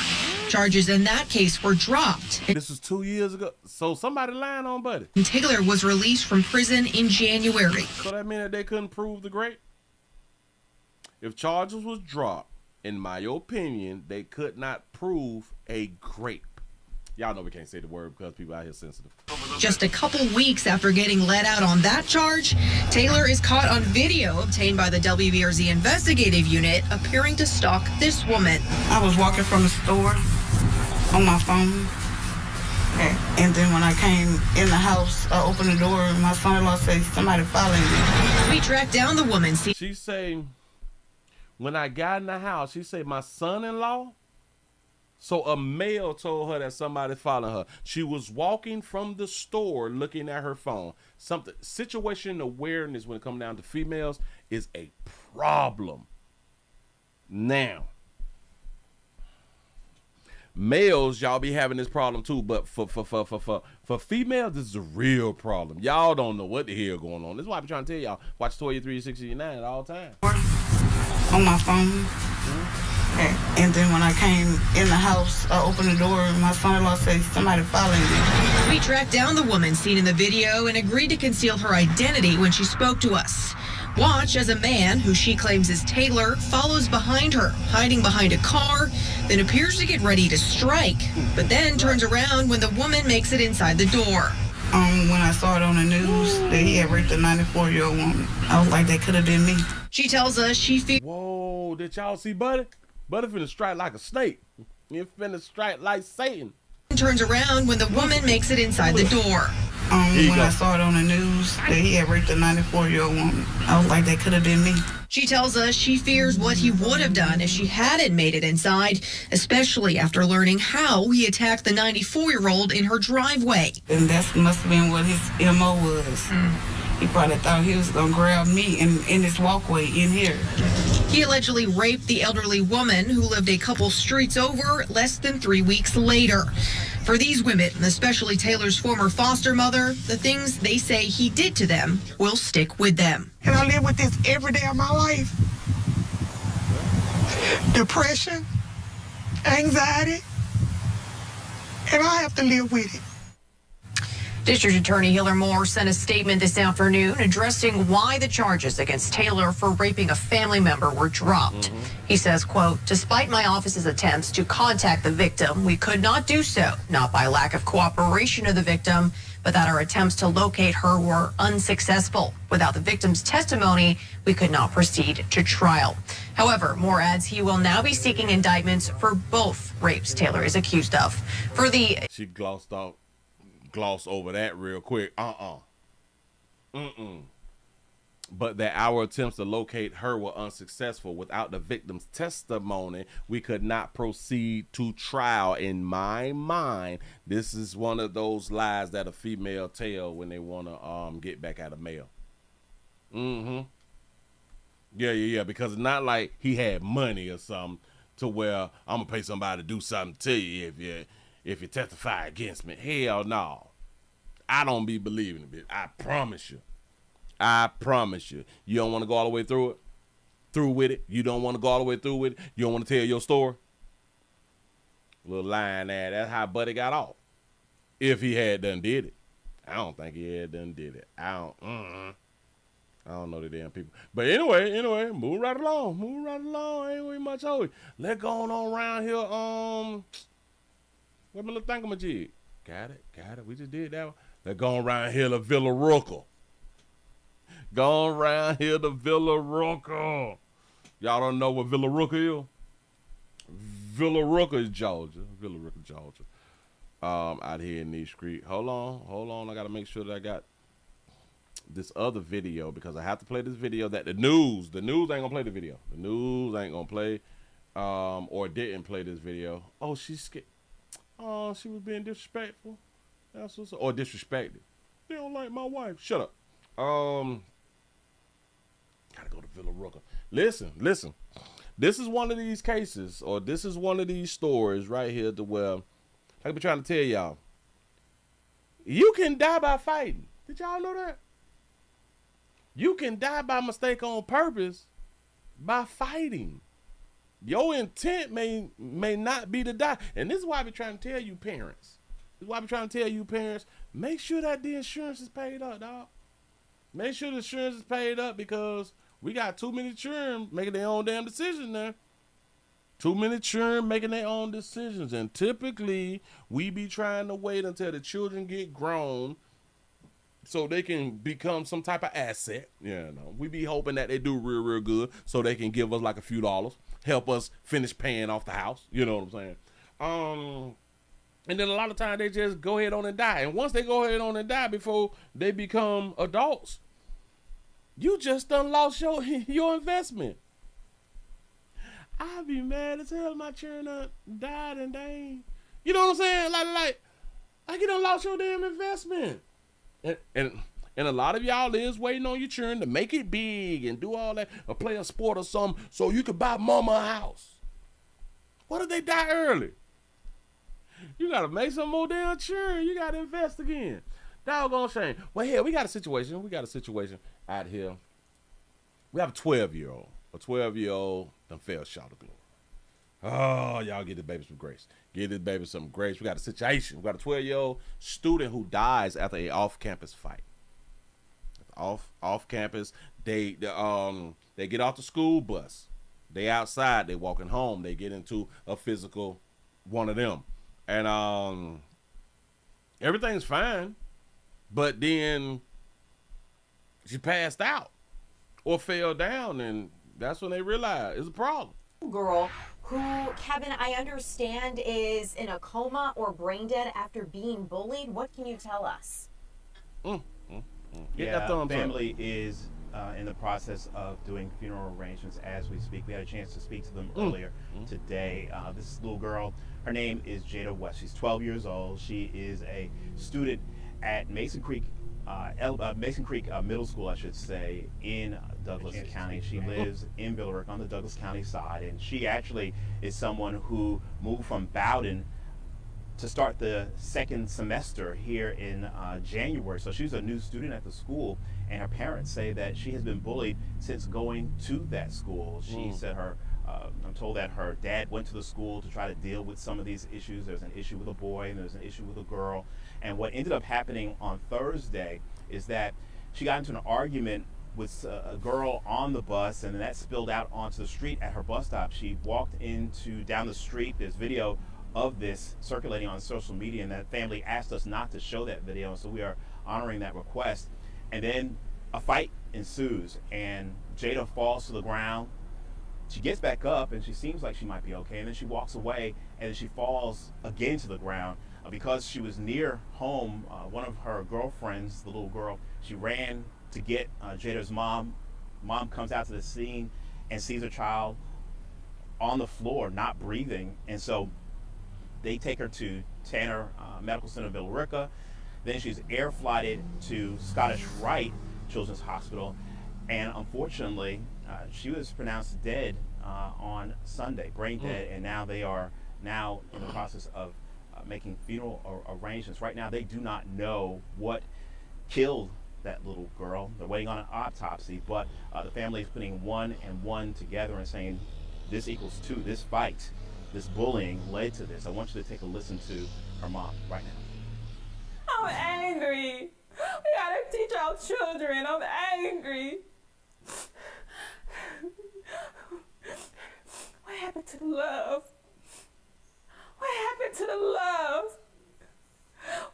Charges in that case were dropped. This was 2 years ago, so somebody lying on Buddy. And Taylor was released from prison in January. So that mean that they couldn't prove the rape? If charges was dropped, in my opinion, they could not prove a grape. Y'all know we can't say the word because people out here sensitive. Just a couple weeks after getting let out on that charge, Taylor is caught on video obtained by the WBRZ investigative unit appearing to stalk this woman. I was walking from the store on my phone. And then when I came in the house, I opened the door and my son-in-law said, somebody following me. We tracked down the woman. She say, when I got in the house, she said, my son-in-law? So a male told her that somebody following her. She was walking from the store looking at her phone. Situation awareness when it comes down to females is a problem. Now, males, y'all be having this problem too, but for females, this is a real problem. Y'all don't know what the hell going on. This is why I'm trying to tell y'all, watch Toya 369 at all times. On my phone. And then when I came in the house, I opened the door and my son-in-law said, somebody following me. We tracked down the woman seen in the video and agreed to conceal her identity when she spoke to us. Watch as a man, who she claims is Taylor, follows behind her, hiding behind a car, then appears to get ready to strike, but then turns around when the woman makes it inside the door. When I saw it on the news that he had raped a 94-year-old woman, I was like, that could have been me. She tells us she feels. Whoa, did y'all see Buddy? Buddy finna strike like a snake. You finna strike like Satan. Turns around when the woman makes it inside the door. When I saw it on the news that he had raped a 94-year-old woman, I was like, that could have been me. She tells us she fears what he would have done if she hadn't made it inside, especially after learning how he attacked the 94-year-old in her driveway. And that must have been what his MO was. He probably thought he was going to grab me in this walkway in here. He allegedly raped the elderly woman who lived a couple streets over less than 3 weeks later. For these women, especially Taylor's former foster mother, the things they say he did to them will stick with them. And I live with this every day of my life. Depression, anxiety, and I have to live with it. District Attorney Hiller Moore sent a statement this afternoon addressing why the charges against Taylor for raping a family member were dropped. He says, quote, despite my office's attempts to contact the victim, we could not do so, not by lack of cooperation of the victim, but that our attempts to locate her were unsuccessful. Without the victim's testimony, we could not proceed to trial. However, Moore adds he will now be seeking indictments for both rapes Taylor is accused of. For the... She glossed over that real quick. But that our attempts to locate her were unsuccessful. Without the victim's testimony, we could not proceed to trial. In my mind, this is one of those lies that a female tell when they want to get back at a male. Yeah, because it's not like he had money or something to where I'm gonna pay somebody to do something to you if you testify against me. Hell no. I don't be believing it, bitch. I promise you. You don't want to go all the way through with it. You don't want to go all the way through with it. You don't want to tell your story. Little line there. That's how Buddy got off. If he had done did it. I don't think he had done did it. I don't know the damn people. But anyway, move right along. Ain't really much over. Let's go on around here. Where's my little thingamajig? Got it. We just did that one. Let's go around here to Villa Rooker. Y'all don't know what Villa Rooker is? Villa Rooker is Georgia. Out here in these streets. Hold on. I got to make sure that I got this other video because I have to play this video that the news ain't gonna play the video. The news ain't gonna play or didn't play this video. Oh, she's scared. Oh, she was being disrespectful. That's what's or disrespected. They don't like my wife. Shut up. Gotta go to Villa Rooker. Listen. This is one of these cases, or this is one of these stories right here to where I be trying to tell y'all. You can die by fighting. Did y'all know that? You can die by mistake on purpose by fighting. Your intent may not be to die. And this is why I be trying to tell you parents. Make sure that the insurance is paid up, dog. Make sure the insurance is paid up because we got too many children making their own damn decisions now. And typically, we be trying to wait until the children get grown so they can become some type of asset. We be hoping that they do real good so they can give us like a few dollars, help us finish paying off the house. You know what I'm saying? And then a lot of times they just go ahead on and die. And once they go ahead on and die before they become adults, you just done lost your investment. I'd be mad as hell my children died and they ain't. You know what I'm saying? Like you done lost your damn investment. And a lot of y'all is waiting on your children to make it big and do all that or play a sport or something so you could buy mama a house. What if they die early? You gotta make some more damn children. You gotta invest again. Doggone shame. Well, here we got a situation out here. We have a 12-year-old. A 12-year-old done fell short of glory. Oh, y'all give the baby some grace. Give this baby some grace. We got a situation. We got a 12-year-old student who dies after a off-campus fight. Off campus, they get off the school bus. They outside. They walking home. They get into a physical one of them, and everything's fine. But then she passed out or fell down, and that's when they realized it's a problem. Girl who, Kevin, I understand is in a coma or brain dead after being bullied. What can you tell us? Get that thumbs up. Family is in the process of doing funeral arrangements as we speak. We had a chance to speak to them earlier today. This little girl, her name is Jada West. She's 12 years old. She is a student at Mason Creek Middle School, I should say, in Douglas County. She lives in Billerick on the Douglas County side, and she actually is someone who moved from Bowden to start the second semester here in January. So she's a new student at the school, and her parents say that she has been bullied since going to that school. She said I'm told that her dad went to the school to try to deal with some of these issues. There's an issue with a boy and there's an issue with a girl. And what ended up happening on Thursday is that she got into an argument with a girl on the bus, and then that spilled out onto the street at her bus stop. She walked down the street. There's video of this circulating on social media, and that family asked us not to show that video, so we are honoring that request. And then a fight ensues, and Jada falls to the ground. She gets back up, and she seems like she might be okay, and then she walks away, and then she falls again to the ground. Because she was near home, one of her girlfriends, the little girl, she ran to get Jada's mom. Mom comes out to the scene and sees her child on the floor, not breathing, and so they take her to Tanner Medical Center, Villarica. Then she's air flighted to Scottish Rite Children's Hospital, and unfortunately, she was pronounced dead on Sunday, brain dead, and now they are in the process of making funeral arrangements. Right now, they do not know what killed that little girl. They're waiting on an autopsy, but the family is putting 1 and 1 together and saying this equals 2. This fight, this bullying led to this. I want you to take a listen to her mom right now. I'm angry. We gotta teach our children. I'm angry. What happened to the love? What happened to the love?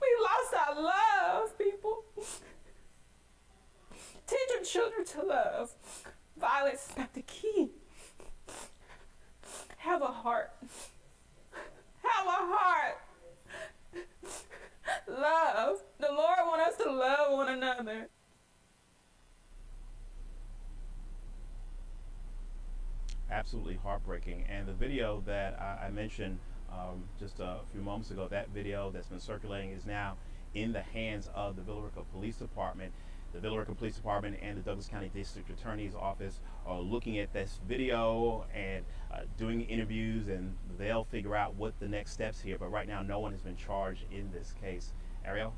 We lost our love, people. Teach your children to love. Violence is not the key. Have a heart. Have a heart. Love. The Lord wants us to love one another. Absolutely heartbreaking. And the video that I mentioned just a few moments ago, that video that's been circulating is now in the hands of the Villarica Police Department. The Villarica Police Department and the Douglas County District Attorney's Office are looking at this video and doing interviews, and they'll figure out what the next steps here. But right now, no one has been charged in this case. Ariel?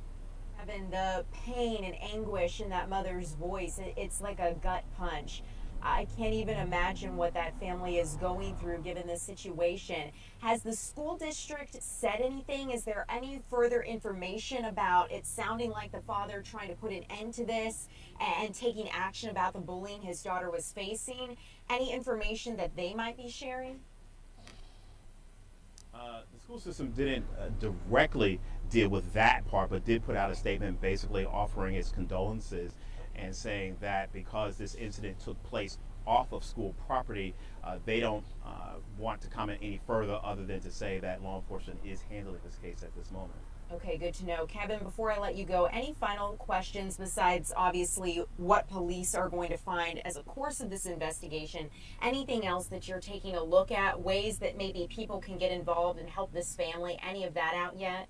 Having the pain and anguish in that mother's voice, it's like a gut punch. I can't even imagine what that family is going through given this situation. Has the school district said anything? Is there any further information about it sounding like the father trying to put an end to this and taking action about the bullying his daughter was facing? Any information that they might be sharing? The school system didn't directly deal with that part, but did put out a statement basically offering its condolences and saying that because this incident took place off of school property, they don't want to comment any further other than to say that law enforcement is handling this case at this moment. Okay, good to know. Kevin, before I let you go, any final questions besides obviously what police are going to find as a course of this investigation? Anything else that you're taking a look at, ways that maybe people can get involved and help this family? Any of that out yet?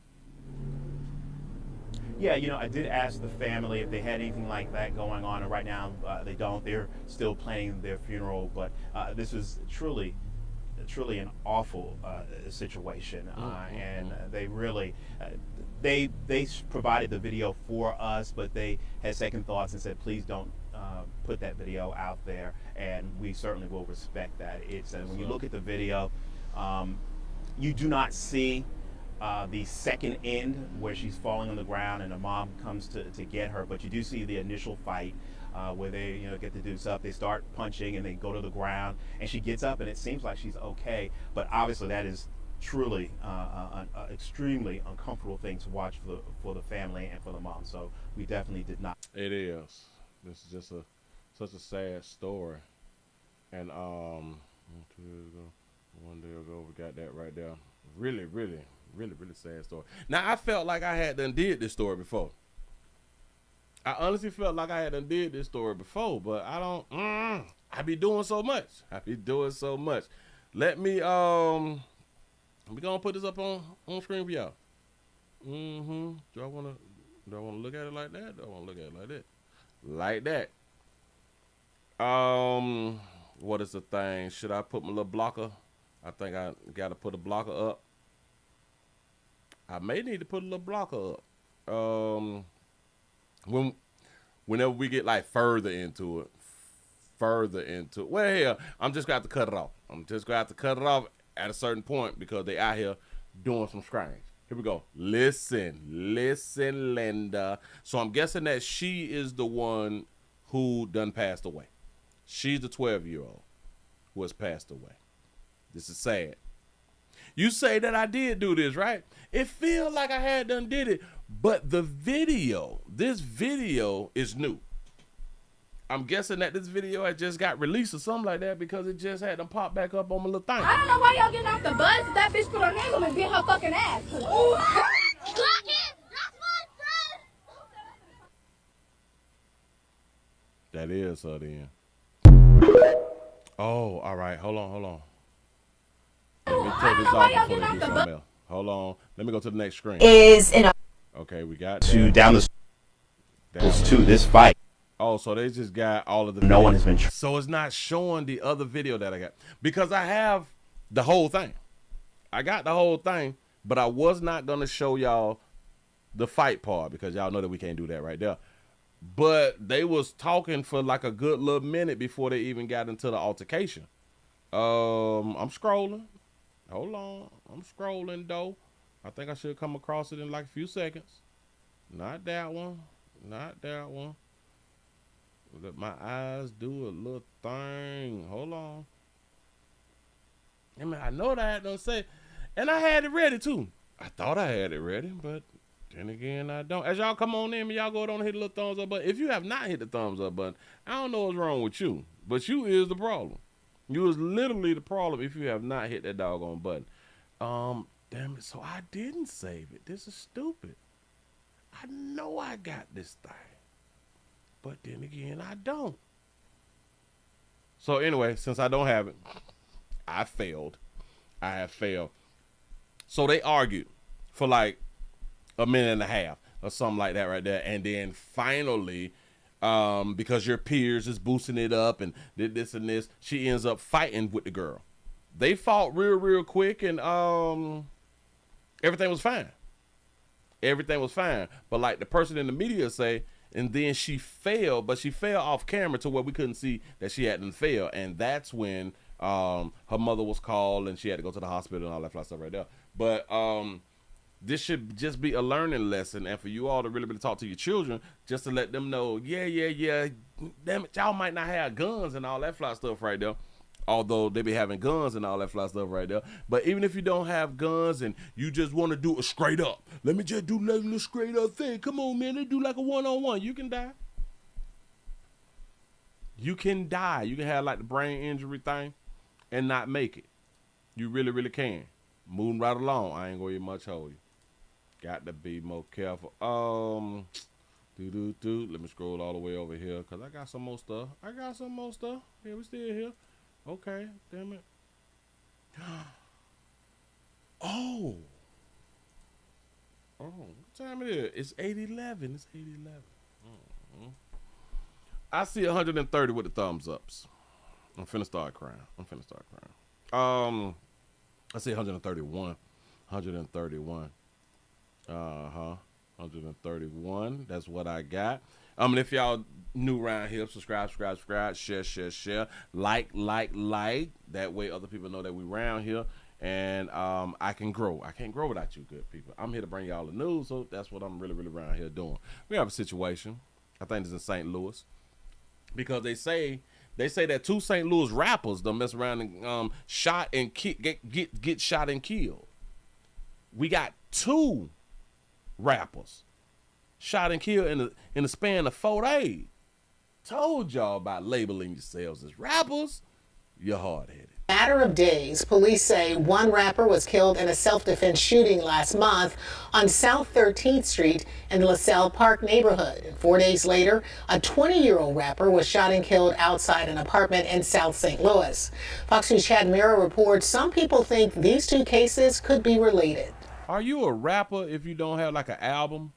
Yeah, you know, I did ask the family if they had anything like that going on, and right now they don't. They're still planning their funeral, but this is truly an awful situation, and they really they provided the video for us, but they had second thoughts and said, please don't put that video out there, and we certainly will respect that. It's when you look at the video, you do not see the second end where she's falling on the ground and the mom comes to get her, but you do see the initial fight where they get the deuce up. They start punching and they go to the ground, and she gets up and it seems like she's okay, but obviously that is truly an extremely uncomfortable thing to watch for the family and for the mom. So we definitely did not. It is. This is just such a sad story. And 2 years ago, 1 day ago, we got that right there. Really sad story. Now, I felt like I had done did this story before. I honestly felt like I had done did this story before, but I don't. I be doing so much. Let me we gonna put this up on screen for y'all. Do I wanna look at it like that? Do I wanna look at it like that? Like that. What is the thing? Should I put my little blocker? I think I gotta put a blocker up. I may need to put a little blocker up. Whenever we get like further into it, well, hell, I'm just gonna have to cut it off. I'm just gonna have to cut it off at a certain point because they out here doing some strange. Here we go. Listen, Linda. So I'm guessing that she is the one who done passed away. She's the 12-year-old who has passed away. This is sad. You say that I did do this, right? It feels like I had done did it, but this video is new. I'm guessing that this video had just got released or something like that because it just had them pop back up on my little thing. I don't know why y'all getting off the bus if that bitch put her hands on and beat her fucking ass. Ooh. That is her then. Oh, all right. Hold on. Let me take this off before they do something else. Hold on. Let me go to the next screen. Okay, we got down to this fight. Oh, so they just got all of the No one has been. So it's not showing the other video that I got because I have the whole thing. I got the whole thing, but I was not gonna show y'all the fight part because y'all know that we can't do that right there. But they was talking for like a good little minute before they even got into the altercation. I'm scrolling. Hold on. I'm scrolling though. I think I should come across it in like a few seconds. Not that one. Not that one. Let my eyes do a little thing. Hold on. I mean, I know what I had to say. And I had it ready too. I thought I had it ready, but then again, I don't. As y'all come on in, y'all go down and hit the little thumbs up button. If you have not hit the thumbs up button, I don't know what's wrong with you. But you is the problem. You is literally the problem if you have not hit that doggone button. Damn it. So I didn't save it. This is stupid. I know I got this thing. But then again, I don't. So anyway, since I don't have it, I failed. I have failed. So they argued for like a minute and a half or something like that right there. And then finally, because your peers is boosting it up and did this and this, she ends up fighting with the girl. They fought real quick and everything was fine. Everything was fine. But like the person in the media say, and then she fell, but she fell off camera to where we couldn't see that she hadn't failed. And that's when her mother was called and she had to go to the hospital and all that fly stuff right there. But this should just be a learning lesson. And for you all to really talk to your children, just to let them know, yeah. Damn it, y'all might not have guns and all that fly stuff right there. Although they be having guns and all that fly stuff right there. But even if you don't have guns and you just want to do it straight up, let me just do like a little straight up thing. Come on, man, they do like a one-on-one. You can die. You can die. You can have like the brain injury thing and not make it. You really can. Moving right along. I ain't gonna even much hold you. Got to be more careful. Let me scroll all the way over here because I got some more stuff. Yeah, we still here. Okay, damn it. Oh, what time it is? It's 8:11. It's 8:11. I see 130 with the thumbs ups. I'm finna start crying. I see 131. 131. 131. That's what I got. If y'all new around here, subscribe, share, like. That way other people know that we around here. And I can grow. I can't grow without you good people. I'm here to bring y'all the news, so that's what I'm really around here doing. We have a situation. I think it's in St. Louis. Because they say that 2 St. Louis rappers done mess around and shot and get shot and killed. We got 2 rappers shot and killed in the span of 4 days. Told y'all about labeling yourselves as rappers. You're hard-headed. Matter of days, police say one rapper was killed in a self-defense shooting last month on South 13th Street in the LaSalle Park neighborhood. 4 days later, a 20-year-old rapper was shot and killed outside an apartment in South St. Louis. Fox News' Chad Mira reports some people think these 2 cases could be related. Are you a rapper if you don't have like an album?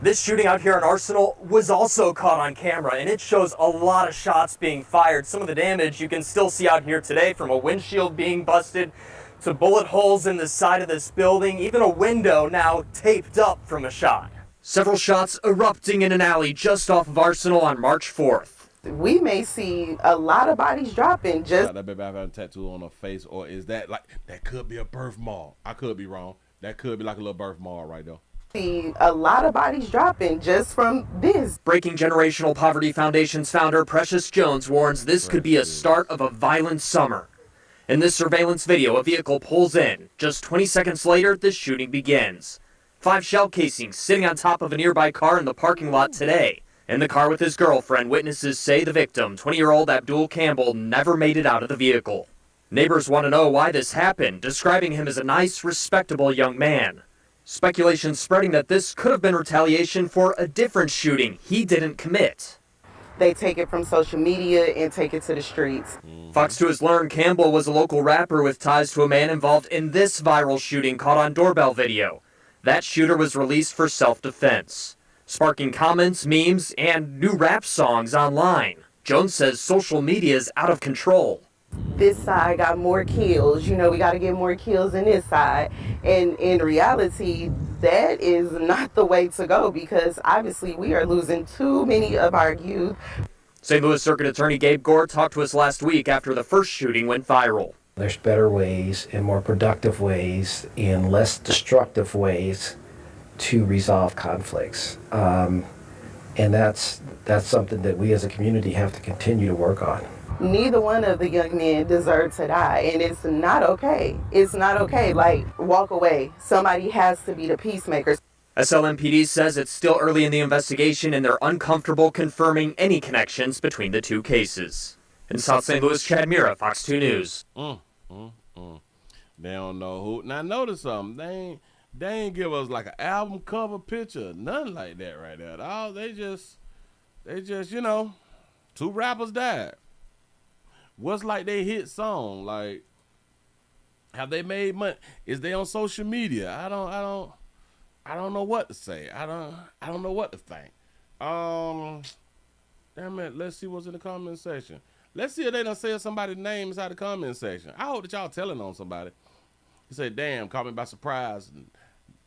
This shooting out here in Arsenal was also caught on camera, and it shows a lot of shots being fired. Some of the damage you can still see out here today, from a windshield being busted So bullet holes in the side of this building, even a window now taped up from a shot. Several shots erupting in an alley just off of Arsenal on March 4th. We may see a lot of bodies dropping just. That baby having a tattoo on her face, or is that like, that could be a birthmark? I could be wrong. That could be like a little birthmark right there. See a lot of bodies dropping just from this. Breaking Generational Poverty Foundation's founder Precious Jones warns this could be a start of a violent summer. In this surveillance video, a vehicle pulls in. Just 20 seconds later, the shooting begins. 5 shell casings sitting on top of a nearby car in the parking lot today. In the car with his girlfriend, witnesses say the victim, 20-year-old Abdul Campbell, never made it out of the vehicle. Neighbors want to know why this happened, describing him as a nice, respectable young man. Speculation spreading that this could have been retaliation for a different shooting he didn't commit. They take it from social media and take it to the streets. Fox 2 has learned Campbell was a local rapper with ties to a man involved in this viral shooting caught on doorbell video. That shooter was released for self-defense, sparking comments, memes, and new rap songs online. Jones says social media is out of control. This side got more kills, you know, we got to get more kills in this side. And in reality, that is not the way to go, because obviously we are losing too many of our youth. St. Louis Circuit Attorney Gabe Gore talked to us last week after the first shooting went viral. There's better ways and more productive ways and less destructive ways to resolve conflicts. And that's something that we as a community have to continue to work on. Neither one of the young men deserve to die, and it's not okay. It's not okay. Like, walk away. Somebody has to be the peacemakers. SLMPD says it's still early in the investigation and they're uncomfortable confirming any connections between the two cases. In South St. Louis, Chad Mira, Fox 2 News. They don't know who. Now, notice something. They ain't give us like an album cover picture, nothing like that right there. Oh, they just, you know, 2 rappers died. What's like they hit song? Like, have they made money? Is they on social media? I don't know what to say. I don't know what to think. Damn it, let's see what's in the comment section. Let's see if they done said somebody's name inside the comment section. I hope that y'all telling on somebody. You say, damn, caught me by surprise.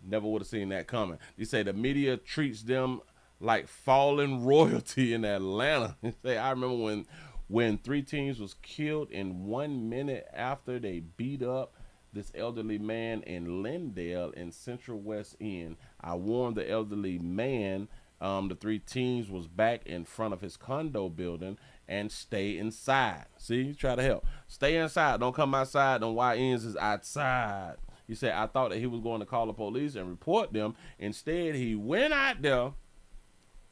Never would have seen that coming. You say the media treats them like fallen royalty in Atlanta. You say, I remember when 3 teens was killed in 1 minute after they beat up this elderly man in Lindale in Central West End. I warned the elderly man the 3 teens was back in front of his condo building and stay inside. See, try to help. Stay inside. Don't come outside. Them YNs is outside. He said, I thought that he was going to call the police and report them. Instead, he went out there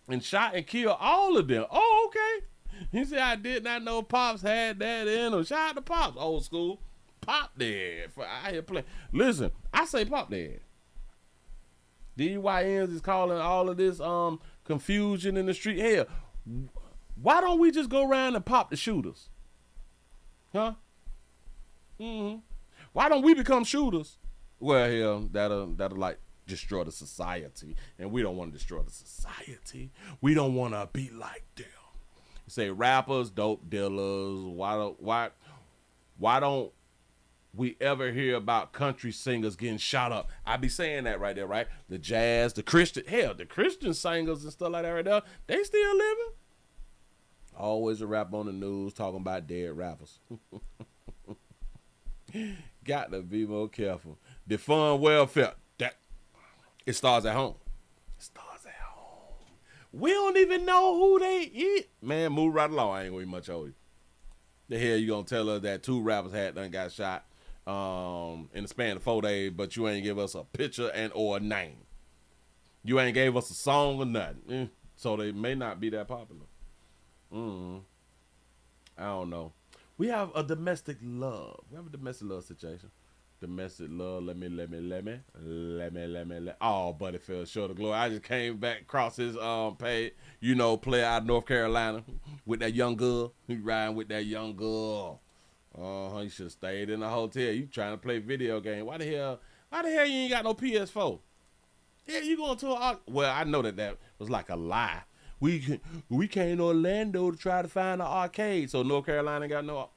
and shot and killed all of them. Oh, okay. He said, I did not know Pops had that in him. Shout out to Pops, old school. Pop Dad. I hear playing. Listen, I say Pop Dad. DYNs is calling all of this confusion in the street. Hell, why don't we just go around and pop the shooters? Huh? Why don't we become shooters? Well, hell, that'll like destroy the society, and we don't want to destroy the society. We don't want to be like them. Say rappers, dope dealers. Why don't we ever hear about country singers getting shot up? I be saying that right there, right? The jazz, the Christian, hell, the Christian singers and stuff like that right there, they still living. Always a rap on the news talking about dead rappers. Got to be more careful. Defund welfare. It starts at home. We don't even know who they eat. Man, move right along. I ain't gonna be much older. The hell you gonna tell us that 2 rappers done got shot in the span of 4 days, but you ain't give us a picture and or a name. You ain't gave us a song or nothing. So they may not be that popular. I don't know. We have a domestic love. We have a domestic love situation. Domestic love, let me. Oh, buddy fell short of glory. I just came back across his page, you know, player out of North Carolina with that young girl. He riding with that young girl. You should have stayed in the hotel. You trying to play video game. Why the hell you ain't got no PS4? Yeah, you going to well, I know that was like a lie. We came to Orlando to try to find an arcade. So North Carolina got no.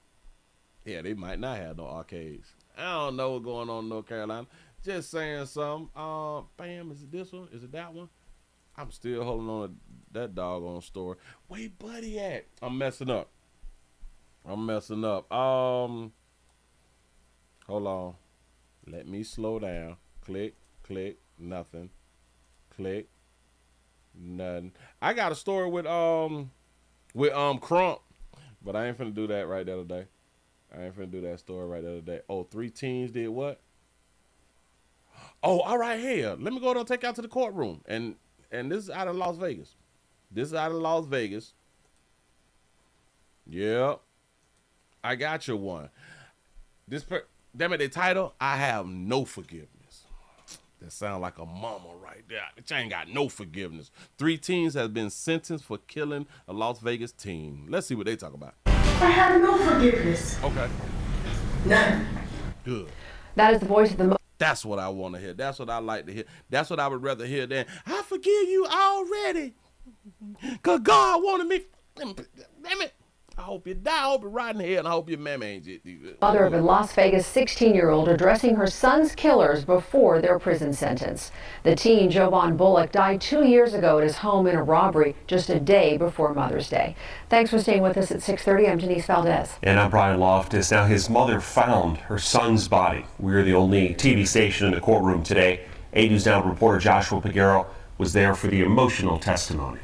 Yeah, they might not have no arcades. I don't know what's going on in North Carolina. Just saying something. Bam, is it this one? Is it that one? I'm still holding on to that doggone story. Where Buddy at? I'm messing up. Hold on. Let me slow down. Click, click, nothing. Click, nothing. I got a story with Crump, but I ain't finna do that right the other day. Oh, 3 teens did what? Oh, all right, here. Let me go and take out to the courtroom. And this is out of Las Vegas. Yep. I got you one. Damn it, the title, I Have No Forgiveness. That sound like a mama right there. It ain't got no forgiveness. 3 teens have been sentenced for killing a Las Vegas teen. Let's see what they talk about. I have no forgiveness. Okay. None. Good. That is the voice of the... That's what I want to hear. That's what I like to hear. That's what I would rather hear than, I forgive you already. Because God wanted me. Damn it. I hope you die. I hope you're riding here, and I hope your mama ain't it. Mother of a Las Vegas 16-year-old addressing her son's killers before their prison sentence. The teen, Jovan Bullock, died 2 years ago at his home in a robbery just a day before Mother's Day. Thanks for staying with us at 6:30. I'm Denise Valdez. And I'm Brian Loftus. Now, his mother found her son's body. We're the only TV station in the courtroom today. 8 News Now reporter Joshua Piguero was there for the emotional testimony.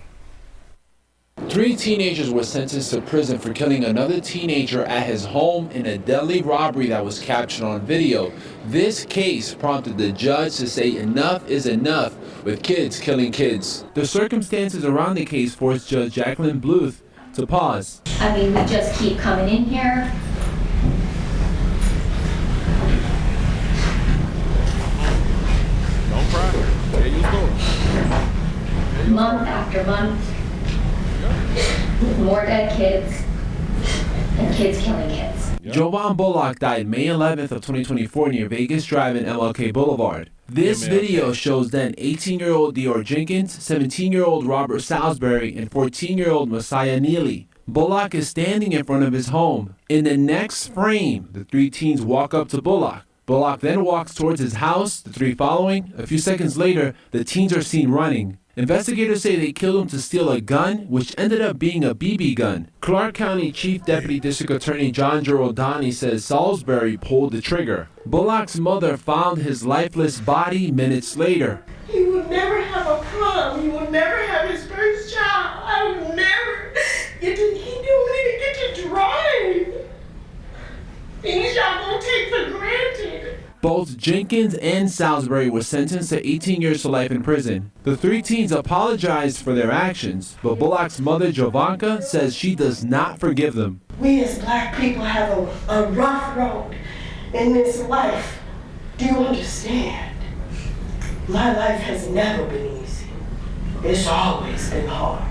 3 teenagers were sentenced to prison for killing another teenager at his home in a deadly robbery that was captured on video. This case prompted the judge to say enough is enough with kids killing kids. The circumstances around the case forced Judge Jacqueline Bluth to pause. I mean, we just keep coming in here. Don't cry. Tell your story. Month after month. More dead kids and kids killing kids. Jovan Bullock died May 11th of 2024 near Vegas Drive and MLK Boulevard. This video shows then 18-year-old Dior Jenkins, 17-year-old Robert Salisbury, and 14-year-old Messiah Neely. Bullock is standing in front of his home. In the next frame, the 3 teens walk up to Bullock. Bullock then walks towards his house, the 3 following. A few seconds later, the teens are seen running. Investigators say they killed him to steal a gun, which ended up being a BB gun. Clark County Chief Deputy District Attorney John Giordani says Salisbury pulled the trigger. Bullock's mother found his lifeless body minutes later. He would never have a prom. He would never have his first child. I would never get to, he didn't even get to drive. Things y'all gonna take for granted. Both Jenkins and Salisbury were sentenced to 18 years to life in prison. The 3 teens apologized for their actions, but Bullock's mother, Jovanka, says she does not forgive them. We as black people have a rough road in this life. Do you understand? My life has never been easy. It's always been hard.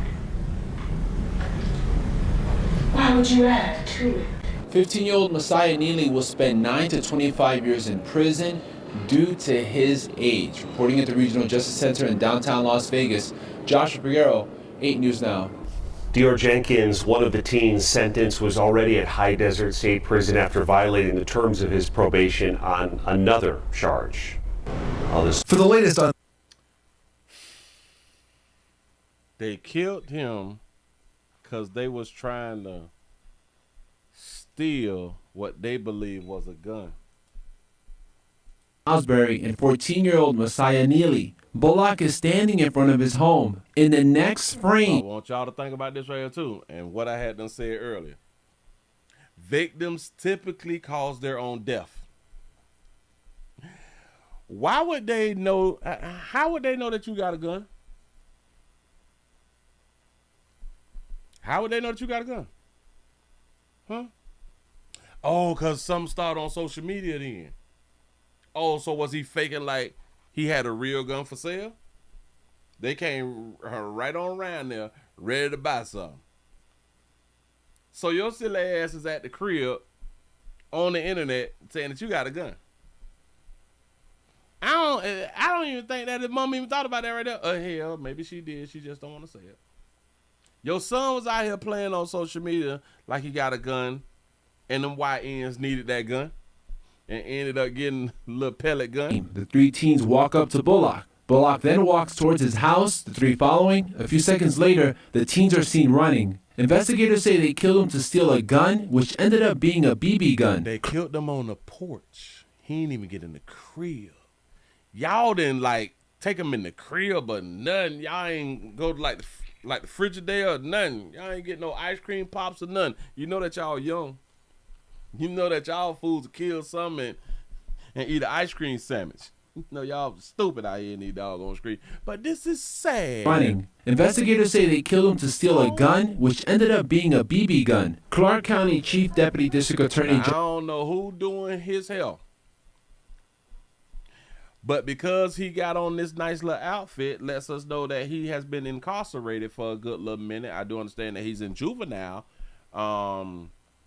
Why would you add to it? 15-year-old Messiah Neely will spend 9 to 25 years in prison due to his age. Reporting at the Regional Justice Center in downtown Las Vegas, Joshua Piguero, 8 News Now. Dior Jenkins, one of the teens sentenced, was already at High Desert State Prison after violating the terms of his probation on another charge. For the latest on... They killed him because they was trying to steal what they believe was a gun. Salisbury and 14-year-old Messiah Neely. Bullock is standing in front of his home. In the next frame, I want y'all to think about this right here too, and what I had done said earlier. Victims typically cause their own death. Why would they know? How would they know that you got a gun? How would they know that you got a gun? Huh? Oh, because some started on social media then. Oh, so was he faking like he had a real gun for sale? They came right on around there ready to buy something. So your silly ass is at the crib on the internet saying that you got a gun. I don't even think that his mom even thought about that right there. Hell, maybe she did. She just don't want to say it. Your son was out here playing on social media like he got a gun and them YNs needed that gun. and ended up getting a little pellet gun. The three teens walk up to Bullock. Bullock then walks towards his house, the three following. A few seconds later, the teens are seen running. Investigators say they killed him to steal a gun, which ended up being a BB gun. They killed him on the porch. He didn't even get in the crib. Y'all didn't like take him in the crib or nothing. Y'all ain't go to like the Frigidaire or nothing. Y'all ain't get no ice cream pops or nothing. You know that y'all young. You know that y'all fools will kill something and eat an ice cream sandwich. You know y'all stupid out here in these doggone streets. But this is sad. Running. Investigators say they killed him to steal a gun, which ended up being a BB gun. Clark County Chief Deputy District Attorney. I don't know who doing his hell. But because he got on this nice little outfit, lets us know that he has been incarcerated for a good little minute. I do understand that he's in juvenile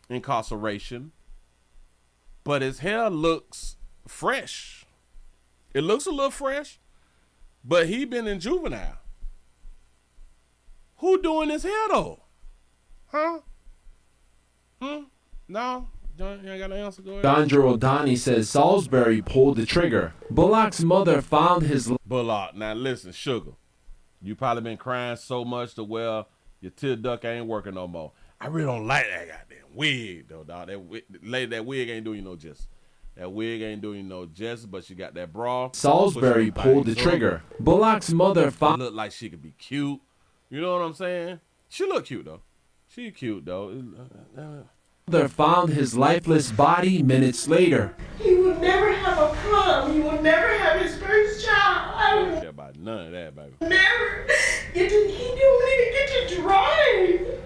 incarceration. But his hair looks fresh. It looks a little fresh, but he been in juvenile. Who doing his hair though? Huh? No? You ain't got no answer? Go ahead. Dondra O'Donnell says Salisbury pulled the trigger. Bullock's mother found his... Bullock, now listen, sugar. You probably been crying so much to where your tear duct ain't working no more. I really don't like that goddamn wig though, dog. That wig ain't doing you no justice. That wig ain't doing you no justice, but she got that bra. Salisbury pulled the trigger. Bullock's mother found... Look like she could be cute. You know what I'm saying? She look cute though. She cute though. Mother found his lifeless body minutes later. He would never have a prom. He would never have his first child. I don't care about none of that, baby. Never. He didn't even get to drive.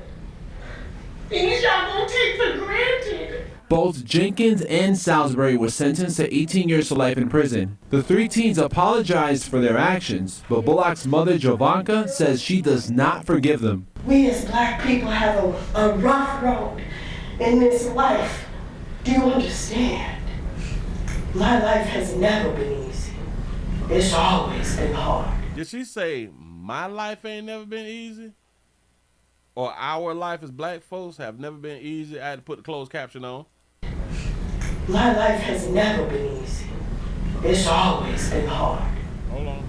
Things y'all gonna take for granted. Both Jenkins and Salisbury were sentenced to 18 years to life in prison. The three teens apologized for their actions, but Bullock's mother, Jovanka, says she does not forgive them. We as black people have a rough road in this life. Do you understand? My life has never been easy. It's always been hard. Did she say my life ain't never been easy? Or our life as black folks have never been easy? I had to put the closed caption on. My life has never been easy. It's always been hard. Hold on.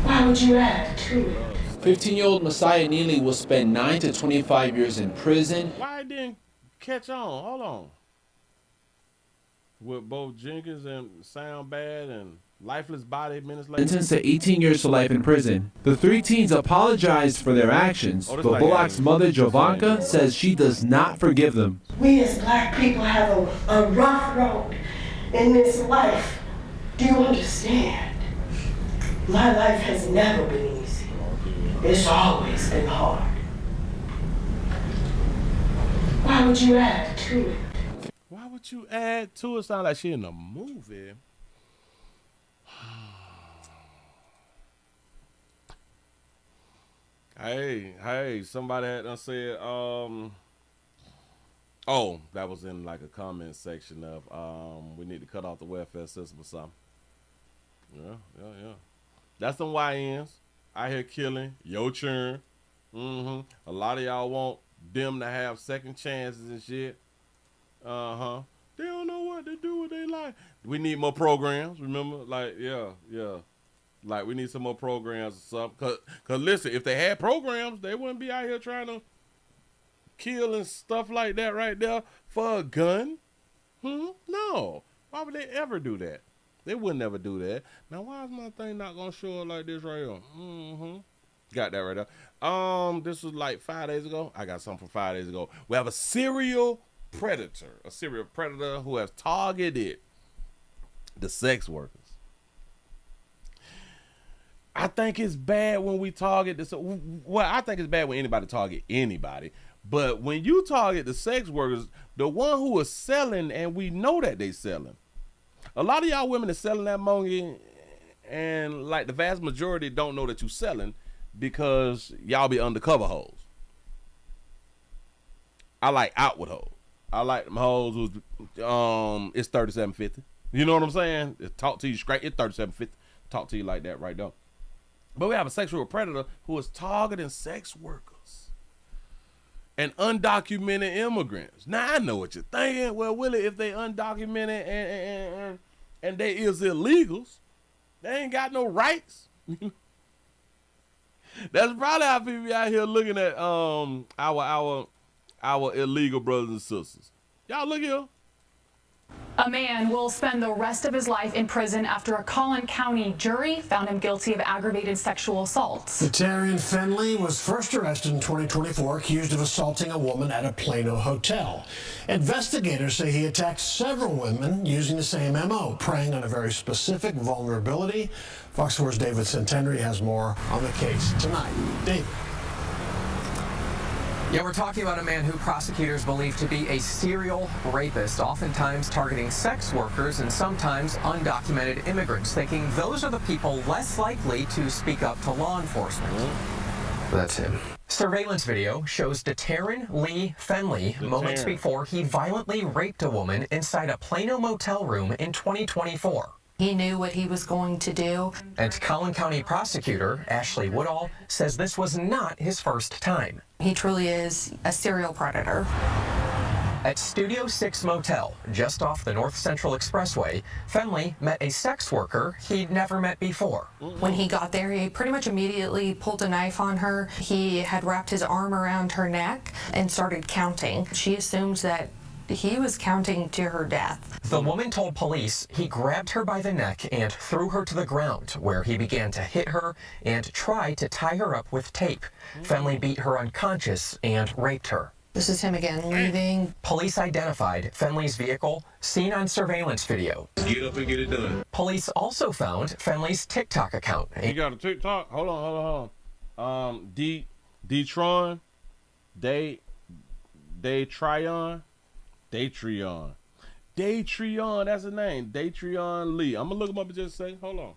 Why would you add to it? 15-year-old Messiah Neely will spend 9 to 25 years in prison. Why it didn't catch on? Hold on. With both Jenkins and Sound Bad and Lifeless Body minutes later. Sentenced to 18 years to life in prison. The three teens apologized for their actions, but Bullock's mother, Jovanka, says she does not forgive them. We as black people have a rough road in this life. Do you understand? My life has never been easy. It's always been hard. Why would you add to it? Why would you add to it? Sound like she in a movie. Hey, somebody had done said, oh, that was in like a comment section of, we need to cut off the welfare system or something. Yeah. That's them YNs out here killing, your churn. A lot of y'all want them to have second chances and shit. They don't know what to do with their life. We need more programs, remember? Like, yeah. Like, we need some more programs or something. Cause listen, if they had programs, they wouldn't be out here trying to kill and stuff like that right there for a gun. No. Why would they ever do that? They would never do that. Now, why is my thing not going to show up like this right here? Got that right there. This was like 5 days ago. I got something from 5 days ago. We have a serial predator who has targeted the sex workers. I think it's bad when we target this. Well, I think it's bad when anybody target anybody. But when you target the sex workers, the one who is selling, and we know that they selling. A lot of y'all women are selling that monkey, and like the vast majority don't know that you selling because y'all be undercover hoes. I like outward hoes. I like them hoes who's it's $37.50. You know what I'm saying? Talk to you straight. It's $37.50. Talk to you like that right now. But we have a sexual predator who is targeting sex workers. and undocumented immigrants. Now I know what you're thinking. Well, Willie, if they undocumented and they is illegals, they ain't got no rights. That's probably how people out here looking at our illegal brothers and sisters. Y'all look here. A man will spend the rest of his life in prison after a Collin County jury found him guilty of aggravated sexual assault. Darian Fenley was first arrested in 2024, accused of assaulting a woman at a Plano hotel. Investigators say he attacked several women using the same MO, preying on a very specific vulnerability. Fox 4's David Centenary has more on the case tonight. David. Yeah, we're talking about a man who prosecutors believe to be a serial rapist, oftentimes targeting sex workers and sometimes undocumented immigrants, thinking those are the people less likely to speak up to law enforcement. That's him. Surveillance video shows Deterren Lee Fenley moments before he violently raped a woman inside a Plano motel room in 2024. He knew what he was going to do. And Collin County prosecutor Ashley Woodall says this was not his first time. He truly is a serial predator. At Studio 6 Motel, just off the North Central Expressway, Fenley met a sex worker he'd never met before. When he got there, he pretty much immediately pulled a knife on her. He had wrapped his arm around her neck and started counting. She assumes that he was counting to her death. The woman told police he grabbed her by the neck and threw her to the ground, where he began to hit her and try to tie her up with tape. Fenley beat her unconscious and raped her. This is him again leaving. Police identified Fenley's vehicle, seen on surveillance video. Get up and get it done. Police also found Fenley's TikTok account. You got a TikTok? Hold on. Detron, Datreon, that's the name. Datreon Lee. I'm gonna look him up and just say, hold on.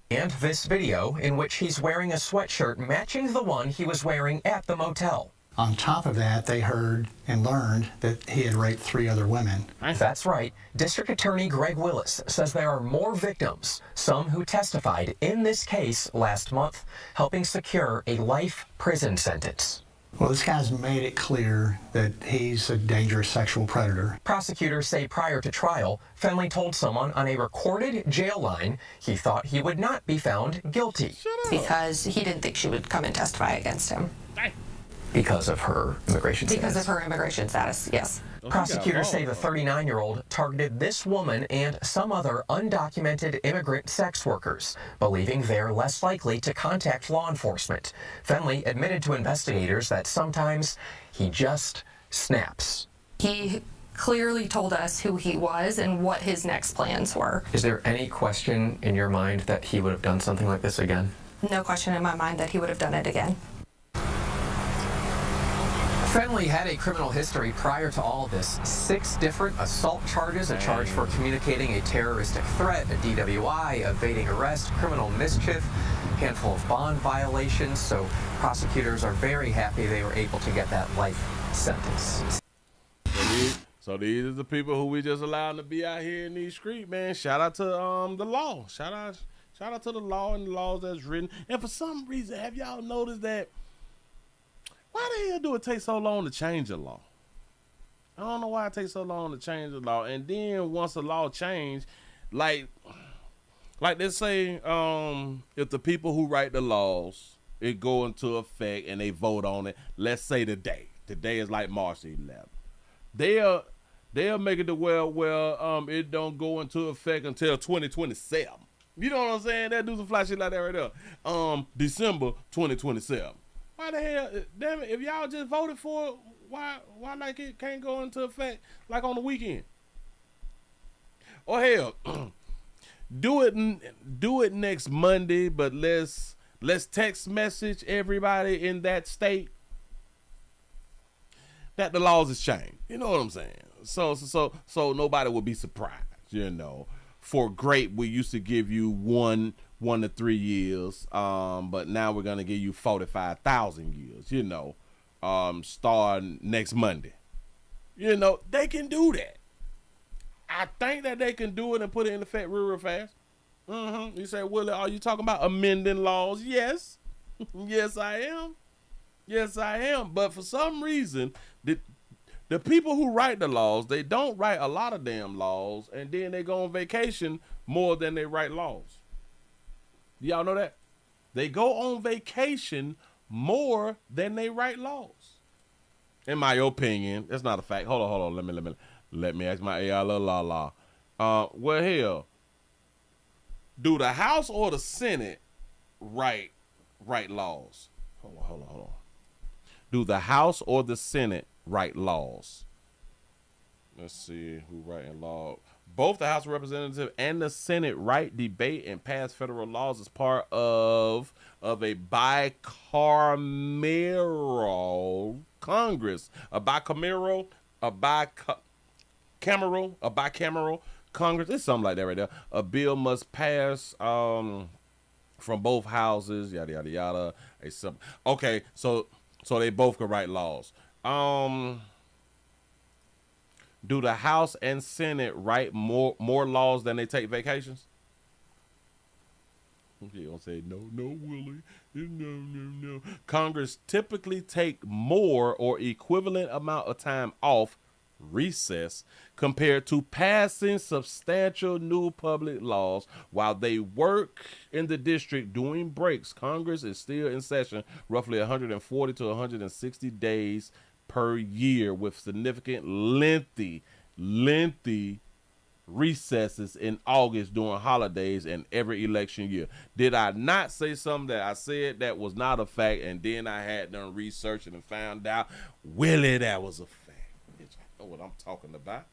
And this video in which he's wearing a sweatshirt matching the one he was wearing at the motel. On top of that, they heard and learned that he had raped 3 other women. That's right. District Attorney Greg Willis says there are more victims, some who testified in this case last month, helping secure a life prison sentence. Well, this guy's made it clear that he's a dangerous sexual predator. Prosecutors say prior to trial, Fenley told someone on a recorded jail line he thought he would not be found guilty. Because he didn't think she would come and testify against him. Because of her immigration status. Because of her immigration status, yes. Prosecutors say the 39-year-old targeted this woman and some other undocumented immigrant sex workers, believing they're less likely to contact law enforcement. Fenley admitted to investigators that sometimes he just snaps. He clearly told us who he was and what his next plans were. Is there any question in your mind that he would have done something like this again? No question in my mind that he would have done it again. Fenley had a criminal history prior to all of this. 6 different assault charges, a charge for communicating a terroristic threat, a DWI, evading arrest, criminal mischief, a handful of bond violations. So prosecutors are very happy they were able to get that life sentence. So these are the people who we just allowed to be out here in these streets, man. Shout out to the law. Shout out to the law and the laws that's written. And for some reason, have y'all noticed that? Why the hell do it take so long to change a law? I don't know why it takes so long to change the law. And then once the law change, like they say, if the people who write the laws, it go into effect and they vote on it, let's say today is like March 11th. They'll make it to where it don't go into effect until 2027. You know what I'm saying? They'll do some fly shit like that right there. December 2027. Why the hell, damn it, if y'all just voted for it, why like it can't go into effect like on the weekend? Or hell, do it next Monday, but let's text message everybody in that state that the laws has changed. You know what I'm saying? So nobody will be surprised, you know. For grape, we used to give you 1 to 3 years, but now we're gonna give you 45,000 years. You know, starting next Monday. You know, they can do that. I think that they can do it and put it in effect real fast. You say, Willie, are you talking about amending laws? Yes, yes, I am. Yes, I am. But for some reason, the people who write the laws, they don't write a lot of damn laws, and then they go on vacation more than they write laws. Y'all know that? They go on vacation more than they write laws. In my opinion, that's not a fact. Hold on. Let me ask my AI la. Well, hell, do the House or the Senate write laws? Hold on. Do the House or the Senate write laws? Let's see who writing law. Both the House of Representatives and the Senate write, debate, and pass federal laws as part of a bicameral Congress. A bicameral Congress. It's something like that right there. A bill must pass from both houses. Yada yada yada. Okay, so they both can write laws. Do the House and Senate write more laws than they take vacations? You don't say no, Willie. No. Congress typically take more or equivalent amount of time off, recess, compared to passing substantial new public laws while they work in the district doing breaks. Congress is still in session roughly 140 to 160 days per year, with significant lengthy recesses in August during holidays and every election year. Did I not say something that I said that was not a fact, and then I had done research and found out, Willie, that was a fact? Bitch, I know what I'm talking about.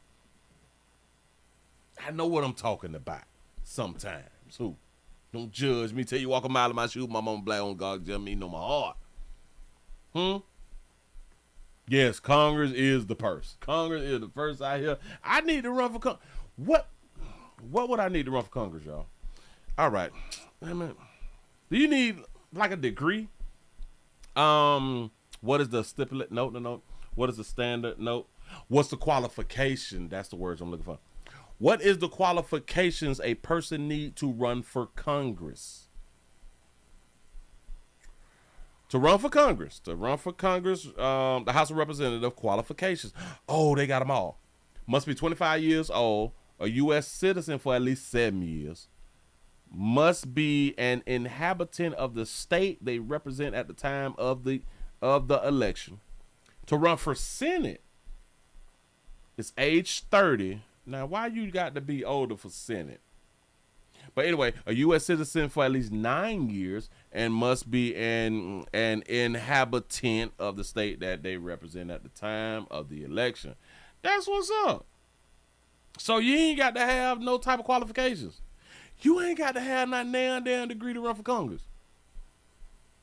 I know what I'm talking about sometimes. Who? Don't judge me till you walk a mile in my shoes. My mama black on God, judge me, know my heart. Yes, Congress is the purse. Congress is the purse out here. I need to run for Congress. What would I need to run for Congress, y'all? All right. Do you need like a degree? What is the stipulate? Note. What is the standard? Note. What's the qualification? That's the words I'm looking for. What is the qualifications a person need to run for Congress? To run for Congress, the House of Representatives qualifications. Oh, they got them all. Must be 25 years old, a U.S. citizen for at least 7 years. Must be an inhabitant of the state they represent at the time of the election. To run for Senate, it's age 30. Now, why you got to be older for Senate? But anyway, a U.S. citizen for at least 9 years and must be an inhabitant of the state that they represent at the time of the election. That's what's up. So you ain't got to have no type of qualifications. You ain't got to have not damn degree to run for Congress.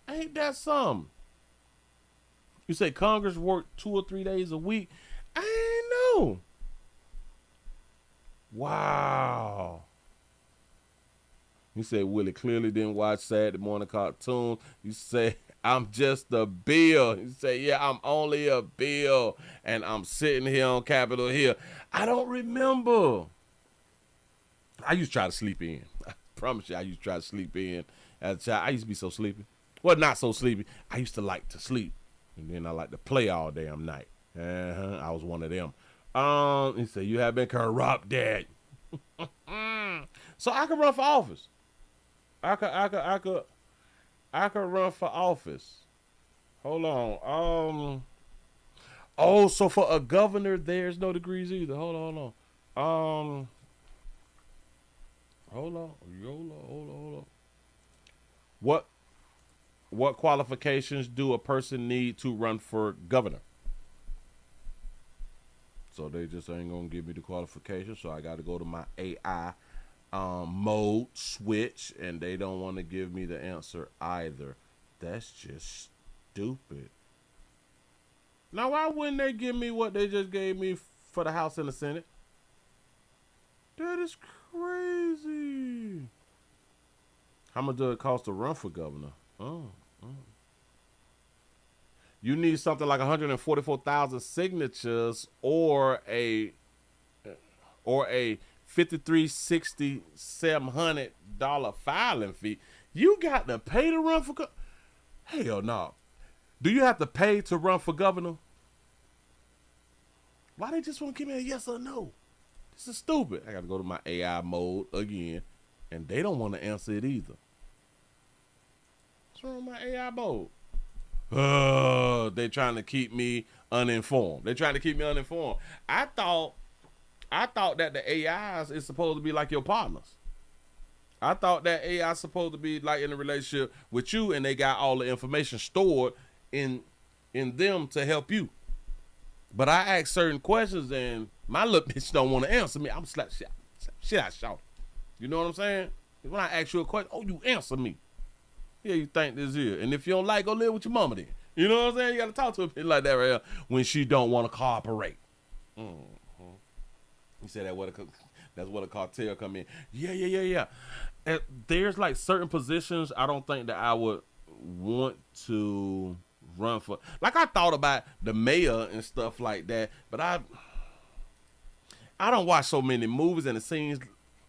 Ain't that something? You say Congress work 2 or 3 days a week. I ain't know. Wow. You say Willie clearly didn't watch Saturday morning cartoons. You say, I'm just a bill. You say, yeah, I'm only a bill. And I'm sitting here on Capitol Hill. I don't remember. I used to try to sleep in. I promise you, I used to try to sleep in. As a child, I used to be so sleepy. Well, not so sleepy. I used to like to sleep. And then I like to play all damn night. I was one of them. He said, you have been corrupted. So I could run for office. I could run for office. Hold on. Oh, so for a governor, there's no degrees either. Hold on. Hold on. What qualifications do a person need to run for governor? So they just ain't gonna give me the qualifications, so I got to go to my AI mode switch, and they don't want to give me the answer either. That's just stupid. Now, why wouldn't they give me what they just gave me for the House and the Senate? That is crazy. How much does it cost to run for governor? You need something like 144,000 signatures or a $5,367 filing fee. You got to pay to run for hell no. Do you have to pay to run for governor? Why they just want to give me a yes or no? This is stupid. I got to go to my AI mode again, and they don't want to answer it either. What's wrong with my AI mode? They trying to keep me uninformed. They trying to keep me uninformed. I thought that the AIs is supposed to be like your partners. I thought that AI is supposed to be like in a relationship with you, and they got all the information stored in them to help you. But I ask certain questions, and my little bitch don't want to answer me. I'm slap shit out shout. You know what I'm saying? When I ask you a question, oh, you answer me. Yeah, you think this here. And if you don't like, go live with your mama then. You know what I'm saying? You got to talk to a bitch like that right here when she don't want to cooperate. You said that's what a cartel come in. Yeah. And there's like certain positions I don't think that I would want to run for. Like I thought about the mayor and stuff like that, but I don't watch so many movies, and it seems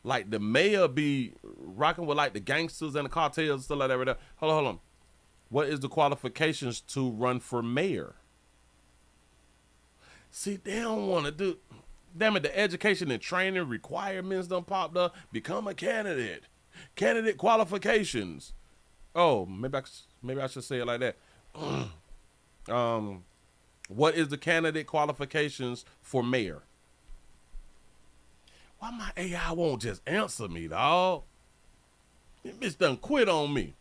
like the mayor be rocking with like the gangsters and the cartels and stuff like that right there. Hold on. What is the qualifications to run for mayor? See, they don't want to do. Damn it, the education and training requirements done popped up. Become a candidate. Candidate qualifications. Oh, maybe I should say it like that. What is the candidate qualifications for mayor? Why my AI won't just answer me, dog? This bitch done quit on me.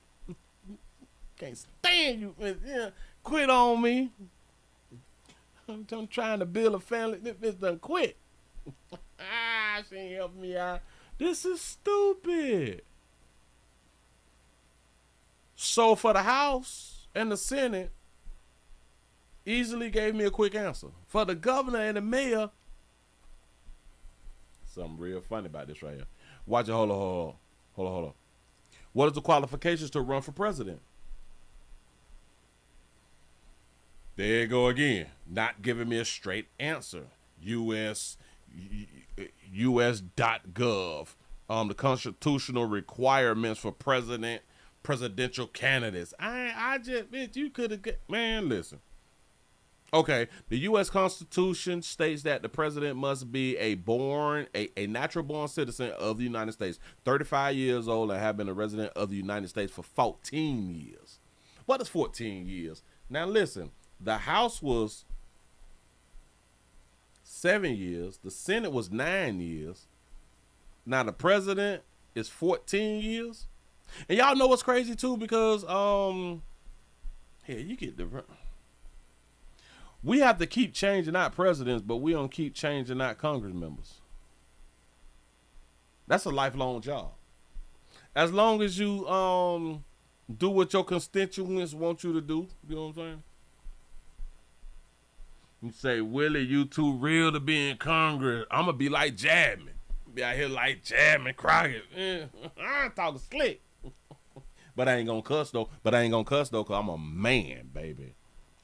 Can't stand you. Yeah, quit on me. I'm trying to build a family. This bitch done quit. She ain't helping me out. This is stupid. So for the House and the Senate, easily gave me a quick answer. For the governor and the mayor, something real funny about this right here. Watch it. Hold on. What is the qualifications to run for president? There you go again. Not giving me a straight answer. US.gov. The constitutional requirements for presidential candidates. I just, bitch, you could have, man, listen. Okay, the U.S. Constitution states that the president must be a natural-born citizen of the United States, 35 years old, and have been a resident of the United States for 14 years. What is 14 years? Now, listen, the House was 7 years. The Senate was 9 years. Now, the president is 14 years. And y'all know what's crazy, too, because, you get the... We have to keep changing out presidents, but we don't keep changing out Congress members. That's a lifelong job. As long as you do what your constituents want you to do, you know what I'm saying? You say, Willie, you too real to be in Congress. I'm going to be like Jadman. Be out here like Jadman Crockett. I ain't talking slick. But I ain't going to cuss, though. Because I'm a man, baby.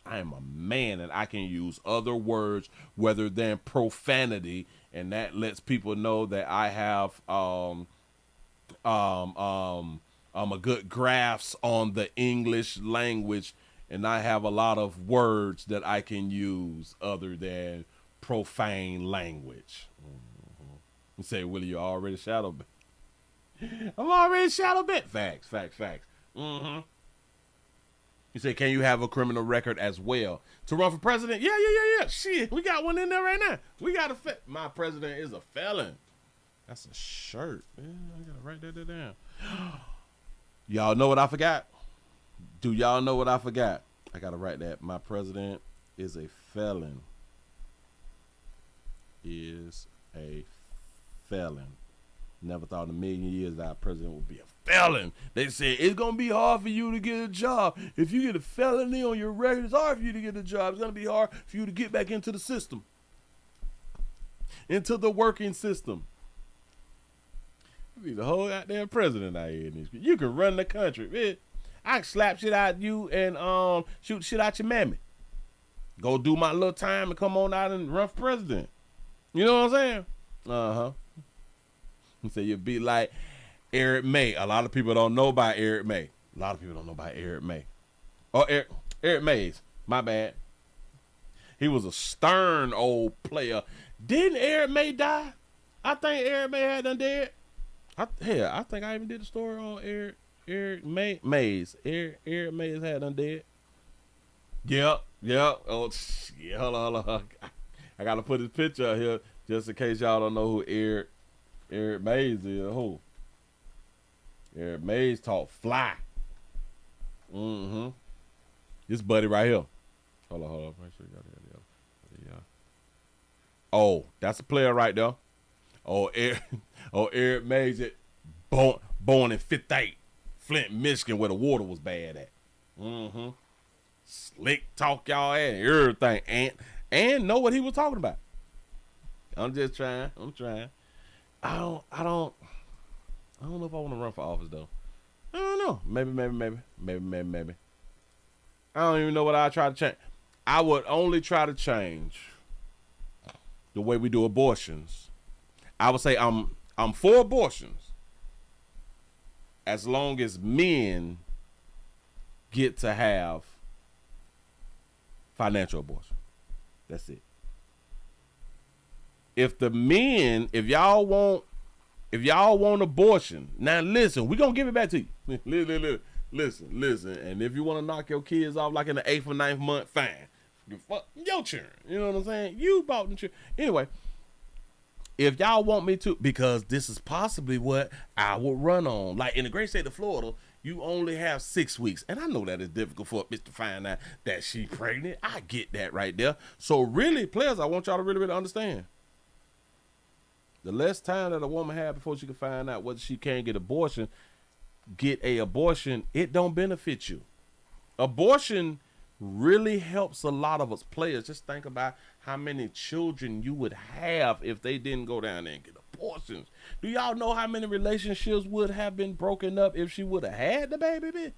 I am a man, and I can use other words rather than profanity, and that lets people know that I have a good grasp on the English language, and I have a lot of words that I can use other than profane language. You say, Willie, you're already shadow bit. I'm already shadow bit. Facts. You say, can you have a criminal record as well to run for president? Yeah. Shit, we got one in there right now. We got my president is a felon. That's a shirt. Yeah, I gotta write that down. Y'all know what I forgot? Do y'all know what I forgot? I gotta write that. My president is a felon. Never thought in a million years that our president would be a felon. They said it's gonna be hard for you to get a job. If you get a felony on your record, it's hard for you to get a job. It's gonna be hard for you to get back into the system. Into the working system. You be the whole goddamn president out here. You can run the country, man. I can slap shit out you and shoot shit out your mammy. Go do my little time and come on out and run for president. You know what I'm saying? Uh-huh. You say you'd be like Eric May. A lot of people don't know about Eric May. Oh, Eric Mays. My bad. He was a stern old player. Didn't Eric May die? I think Eric May had done dead. I think I even did a story on Eric Mays. Eric Mays had done dead. Yep. Oh, yeah, hold on. I gotta put his picture out here just in case y'all don't know who Eric Mays is. Who? Eric Mays taught fly. This buddy right here. Hold on. Make sure you got it. Yeah. Oh, that's a player right there. Oh, Eric Mays, born in 58, Flint, Michigan, where the water was bad at. Slick talk y'all at and everything, and know what he was talking about. I'm just trying. I'm trying. I don't know if I want to run for office though. I don't know. Maybe. I don't even know what I try to change. I would only try to change the way we do abortions. I would say I'm for abortions as long as men get to have financial abortion. That's it. If y'all want abortion, now listen, we're gonna give it back to you. Listen, and if you want to knock your kids off like in the 8th or 9th month, fine. Fuck your children. You know what I'm saying? You bought them children. Anyway, if y'all want me to, because this is possibly what I would run on. Like in the great state of Florida, you only have 6 weeks. And I know that it's difficult for a bitch to find out that she pregnant. I get that right there. So really, players, I want y'all to really understand. The less time that a woman has before she can find out whether she can get a abortion, it don't benefit you. Abortion really helps a lot of us players. Just think about how many children you would have if they didn't go down there and get abortions. Do y'all know how many relationships would have been broken up if she would have had the baby?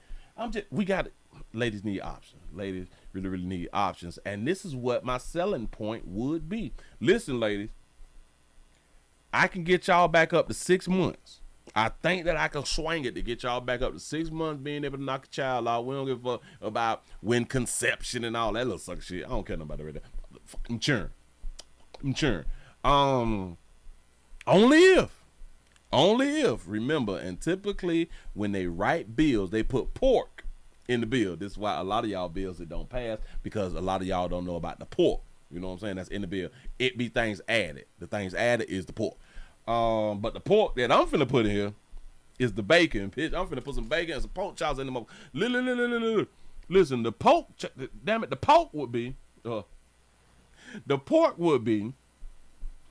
Ladies need options. Ladies really need options. And this is what my selling point would be. Listen, ladies, I can get y'all back up to 6 months. I think that I can swing it to get y'all back up to 6 months being able to knock a child out. We don't give a fuck about when conception and all that little sucker shit. I don't care nobody right there. I'm cheering. Only if, remember, and typically when they write bills, they put pork in the bill. This is why a lot of y'all bills that don't pass, because a lot of y'all don't know about the pork. You know what I'm saying? That's in the bill. It be things added. The things added is the pork. But the pork that I'm finna put in here is the bacon. Bitch, I'm finna put some bacon and some pork chops in them. Listen, the pork, damn it, the pork would be, I'm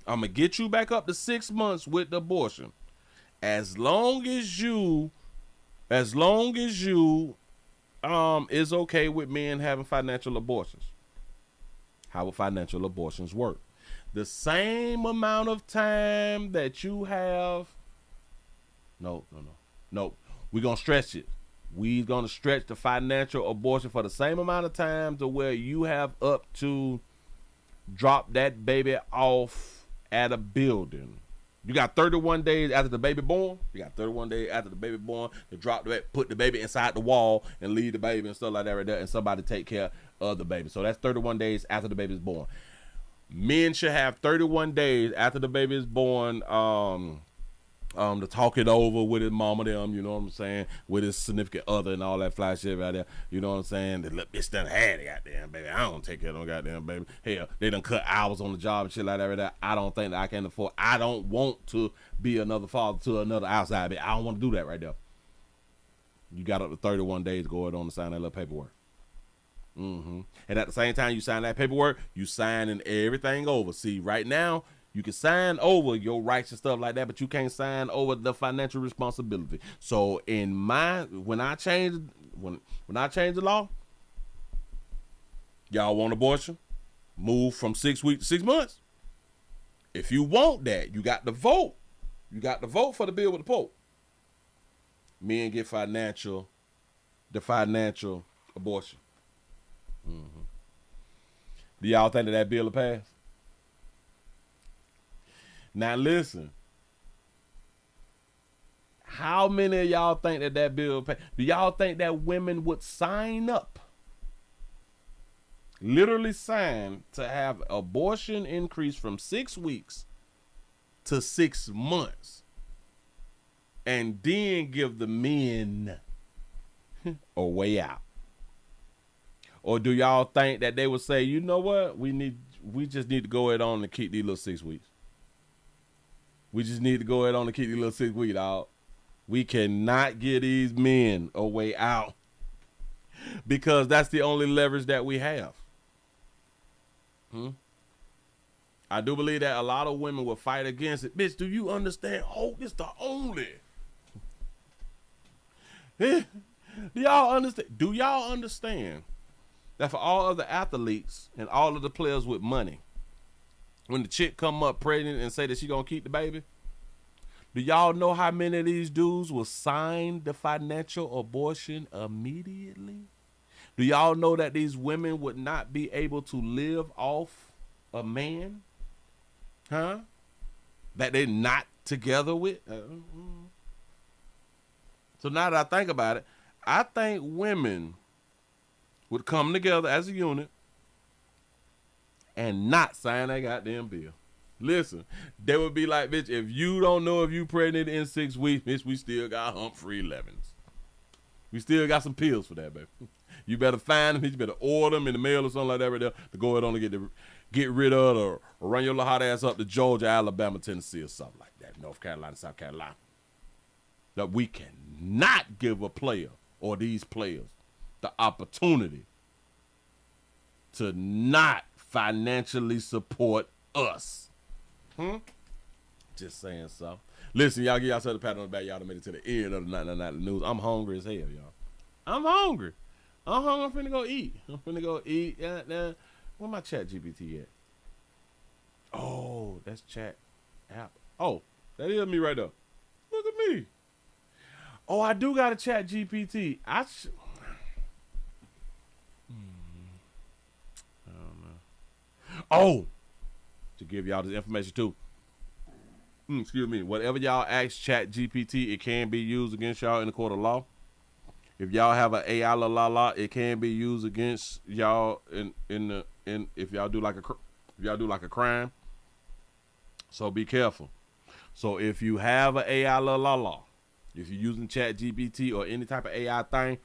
gonna get you back up to 6 months with the abortion. As long as you is okay with men having financial abortions. How would financial abortions work? The same amount of time that you have. No. We're going to stretch it. We're going to stretch the financial abortion for the same amount of time to where you have up to drop that baby off at a building. You got 31 days after the baby born. To drop the baby, put the baby inside the wall and leave the baby and stuff like that right there, and somebody take care of the baby. So that's 31 days after the baby is born. Men should have 31 days after the baby is born to talk it over with his mama them, you know what I'm saying, with his significant other and all that fly shit right there, you know what I'm saying. The little bitch done had it, goddamn baby. I don't take care of no goddamn baby. Hell, they done cut hours on the job and shit like that right there. I don't think that I can afford. I don't want to be another father to another outside bitch. I don't want to do that right there. You got up to 31 days to go on to sign that little paperwork. And at the same time you sign that paperwork, you signing everything over. See, right now you can sign over your rights and stuff like that, but you can't sign over the financial responsibility. So when I change the law, y'all want abortion, move from 6 weeks to 6 months. If you want that, you got to vote. You got to vote for the bill with the Pope. Men get the financial abortion. Do y'all think that bill will pass? Now listen, how many of y'all think that bill will pass? Do y'all think that women would sign up literally signed to have abortion increase from 6 weeks to 6 months, and then give the men a way out? Or do y'all think that they would say, you know what, we just need to go ahead on and keep these little 6 weeks. We just need to go ahead on and keep these little 6 weeks out. We cannot give these men a way out because that's the only leverage that we have. I do believe that a lot of women will fight against it. Bitch, do you understand? Oh, it's the only. Do y'all understand? Do y'all understand that for all of the athletes and all of the players with money, when the chick come up pregnant and say that she gonna keep the baby, do y'all know how many of these dudes will sign the financial abortion immediately? Do y'all know that these women would not be able to live off a man? Huh? That they're not together with? So now that I think about it, I think women would come together as a unit and not sign that goddamn bill. Listen, they would be like, bitch, if you don't know if you pregnant in 6 weeks, bitch, we still got Humphrey 11s. We still got some pills for that, baby. You better find them. You better order them in the mail or something like that right there to go ahead on and get rid of it, or run your little hot ass up to Georgia, Alabama, Tennessee, or something like that. North Carolina, South Carolina. That we cannot give a player or these players the opportunity to not financially support us. Just saying so. Listen, y'all, give yourself a pat on the back. Y'all done made it to the end of the night news. I'm hungry as hell, y'all. I'm hungry. I'm finna go eat. Yeah. Where my chat GPT at? Oh, that's chat app. Oh, that is me right there. Look at me. Oh, I do got a chat GPT. I don't know. Oh, to give y'all this information too. Excuse me. Whatever y'all ask chat GPT, it can be used against y'all in the court of law. If y'all have an AI la, it can be used against y'all in if y'all do like a crime. So be careful. So if you have an AI la, if you're using chat GPT or any type of AI thing,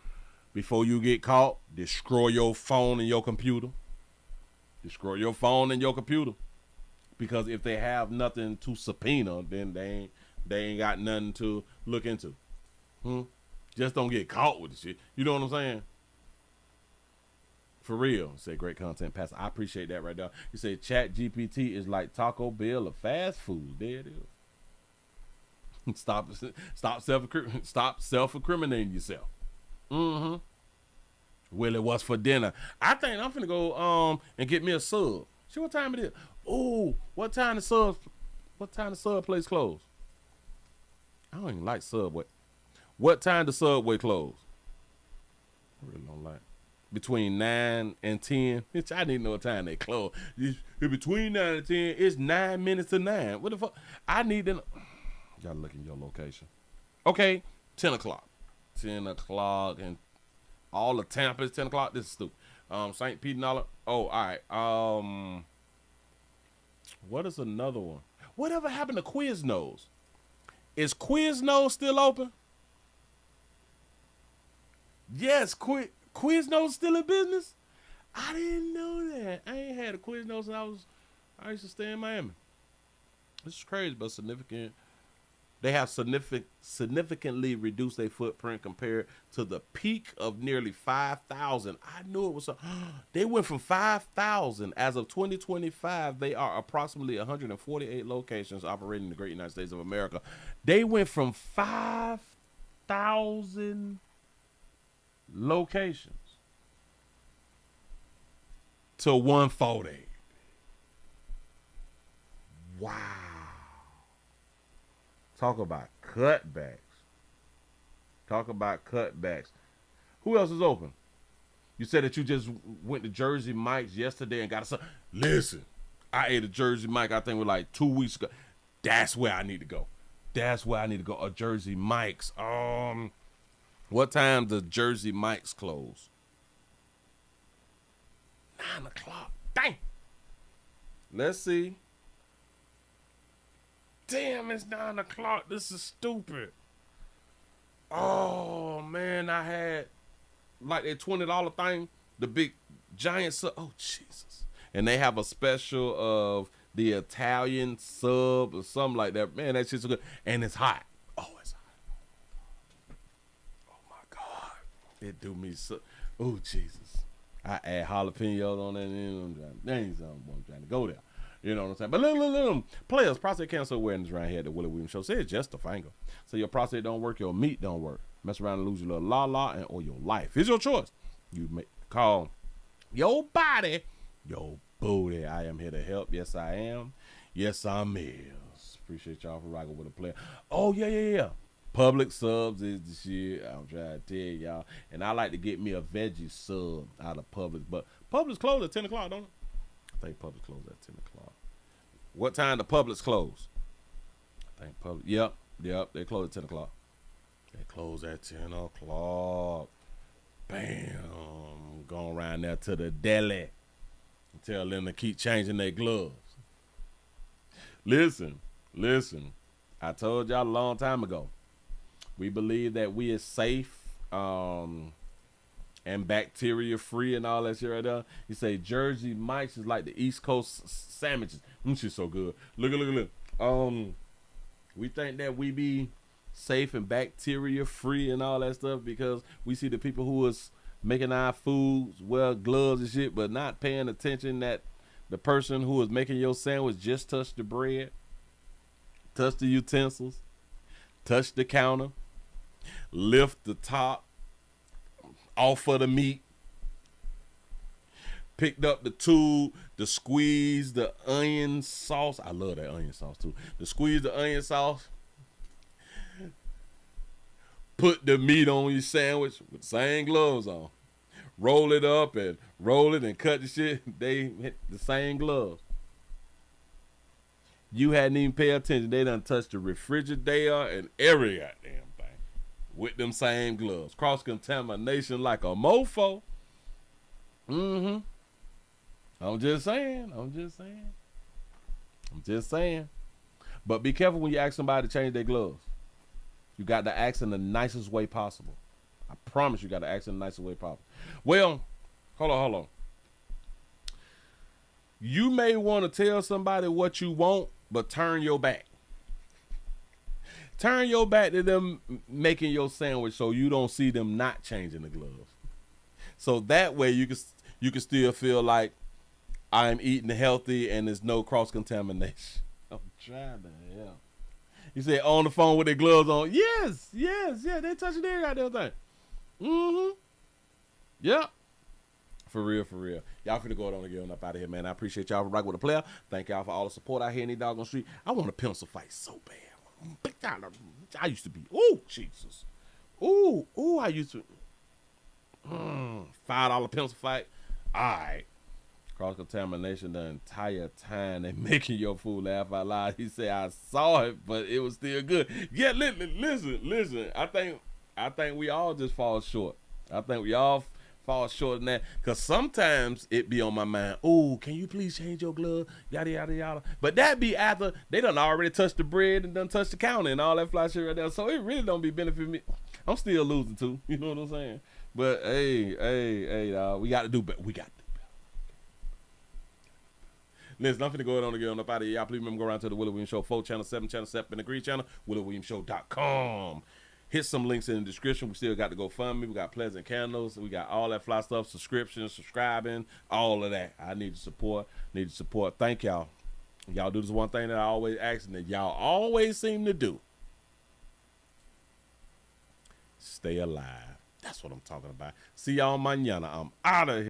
before you get caught, destroy your phone and your computer. Destroy your phone and your computer. Because if they have nothing to subpoena, then they ain't got nothing to look into. Just don't get caught with the shit. You know what I'm saying? For real. Say great content, Pastor. I appreciate that right there. You say chat GPT is like Taco Bell or fast food. There it is. Stop self-incriminating yourself. Willie, what's for dinner? I think I'm finna go and get me a sub. See what time it is. Oh, what time the sub place close? I don't even like Subway. What time the Subway close? I really don't like. Between 9 and 10. Bitch, I need to know what time they close. Between 9 and 10, it's 9 minutes to 9. What the fuck? I need to know. Y'all look in your location. Okay, 10 o'clock. 10 o'clock and all the Tampa is 10 o'clock. This is stupid. St. Pete and all that. Oh, all right. What is another one? Whatever happened to Quiznos? Is Quiznos still open? Yes, Quiznos still in business? I didn't know that. I ain't had a Quiznos since I used to stay in Miami. This is crazy, but significant. They have significantly reduced their footprint compared to the peak of nearly 5,000. I knew it was they went from 5,000 as of 2025. They are approximately 148 locations operating in the great United States of America. They went from 5,000 locations to 140. Wow. Talk about cutbacks. Who else is open? You said that you just went to Jersey Mike's yesterday and got a sub. Listen, I ate a Jersey Mike, I think, like 2 weeks ago. That's where I need to go. A Jersey Mike's. What time does Jersey Mike's close? 9. 9 o'clock. Dang. Let's see. Damn, it's 9 o'clock. This is stupid. Oh, man, I had like that $20 thing, the big giant sub. Oh, Jesus. And they have a special of the Italian sub or something like that. Man, that shit's so good. And it's hot. Oh, it's hot. Oh, my God. It do me so. Oh, Jesus. I add jalapenos on that. I'm trying to go there. You know what I'm saying? But look. Players, prostate cancer awareness right here at the Willie Williams Show. Say it's just a finger. So your prostate don't work, your meat don't work. Mess around and lose your little la-la and or your life. It's your choice. You make call your body, your booty. I am here to help. Yes, I am. Yes, I'm is. Appreciate y'all for rocking with a player. Oh, yeah. Public subs is the shit. I'm trying to tell y'all. And I like to get me a veggie sub out of Publix. But Publix closed at 10 o'clock, don't it? I think Publix closed at 10 o'clock. What time the Publix close? I think Publix. Yep. They close at 10 o'clock. They close at 10 o'clock. Bam. Going around there to the deli. Tell them to keep changing their gloves. Listen. I told y'all a long time ago. We believe that we is safe and bacteria free and all that shit right there. You say Jersey Mike's is like the East Coast sandwiches. Shit's so good. Look. We think that we be safe and bacteria free and all that stuff because we see the people who is making our foods wear gloves and shit, but not paying attention that the person who is making your sandwich just touched the bread, touched the utensils, touched the counter, lift the top off of the meat, picked up the tube, to squeeze the onion sauce. I love that onion sauce too. To squeeze the onion sauce, put the meat on your sandwich with the same gloves on. Roll it up and roll it and cut the shit. They hit the same gloves. You hadn't even paid attention. They done touched the refrigerator and every goddamn thing with them same gloves. Cross-contamination like a mofo. I'm just saying. But be careful when you ask somebody to change their gloves. You got to ask in the nicest way possible. I promise you got to ask in the nicest way possible. Well, hold on. You may want to tell somebody what you want, but turn your back. Turn your back to them making your sandwich so you don't see them not changing the gloves. So that way you can still feel like I'm eating healthy and there's no cross-contamination. I'm trying to help. You say on the phone with their gloves on. Yes. They touching their goddamn thing. Yep. For real. Y'all finna go on and get up out of here, man. I appreciate y'all for rocking with the player. Thank y'all for all the support out here in the doggone street. I want a pencil fight so bad. I used to be. Ooh, Jesus. Ooh, I used to. $5 pencil fight. All right. Cross-contamination the entire time they making your food laugh out loud. He said, I saw it, but it was still good. Yeah, listen. I think we all just fall short. I think we all fall short in that. Because sometimes it be on my mind, oh, can you please change your glove? Yada, yada, yada. But that be after they done already touched the bread and done touched the counter and all that fly shit right there. So it really don't be benefiting me. I'm still losing too. You know what I'm saying? But hey, dog, we got to do better. Listen, I'm finna go ahead on and get on up out of here. Y'all please remember go around to the Willie Williams Show 4 channel, 7 channel, 7 and the Green channel, WillieWilliamsShow.com. Hit some links in the description. We still got to go fund me. We got Pleasant Candles. We got all that fly stuff, subscriptions, subscribing, all of that. I need your support. Thank y'all. Y'all do this one thing that I always ask and that y'all always seem to do. Stay alive. That's what I'm talking about. See y'all mañana. I'm out of here.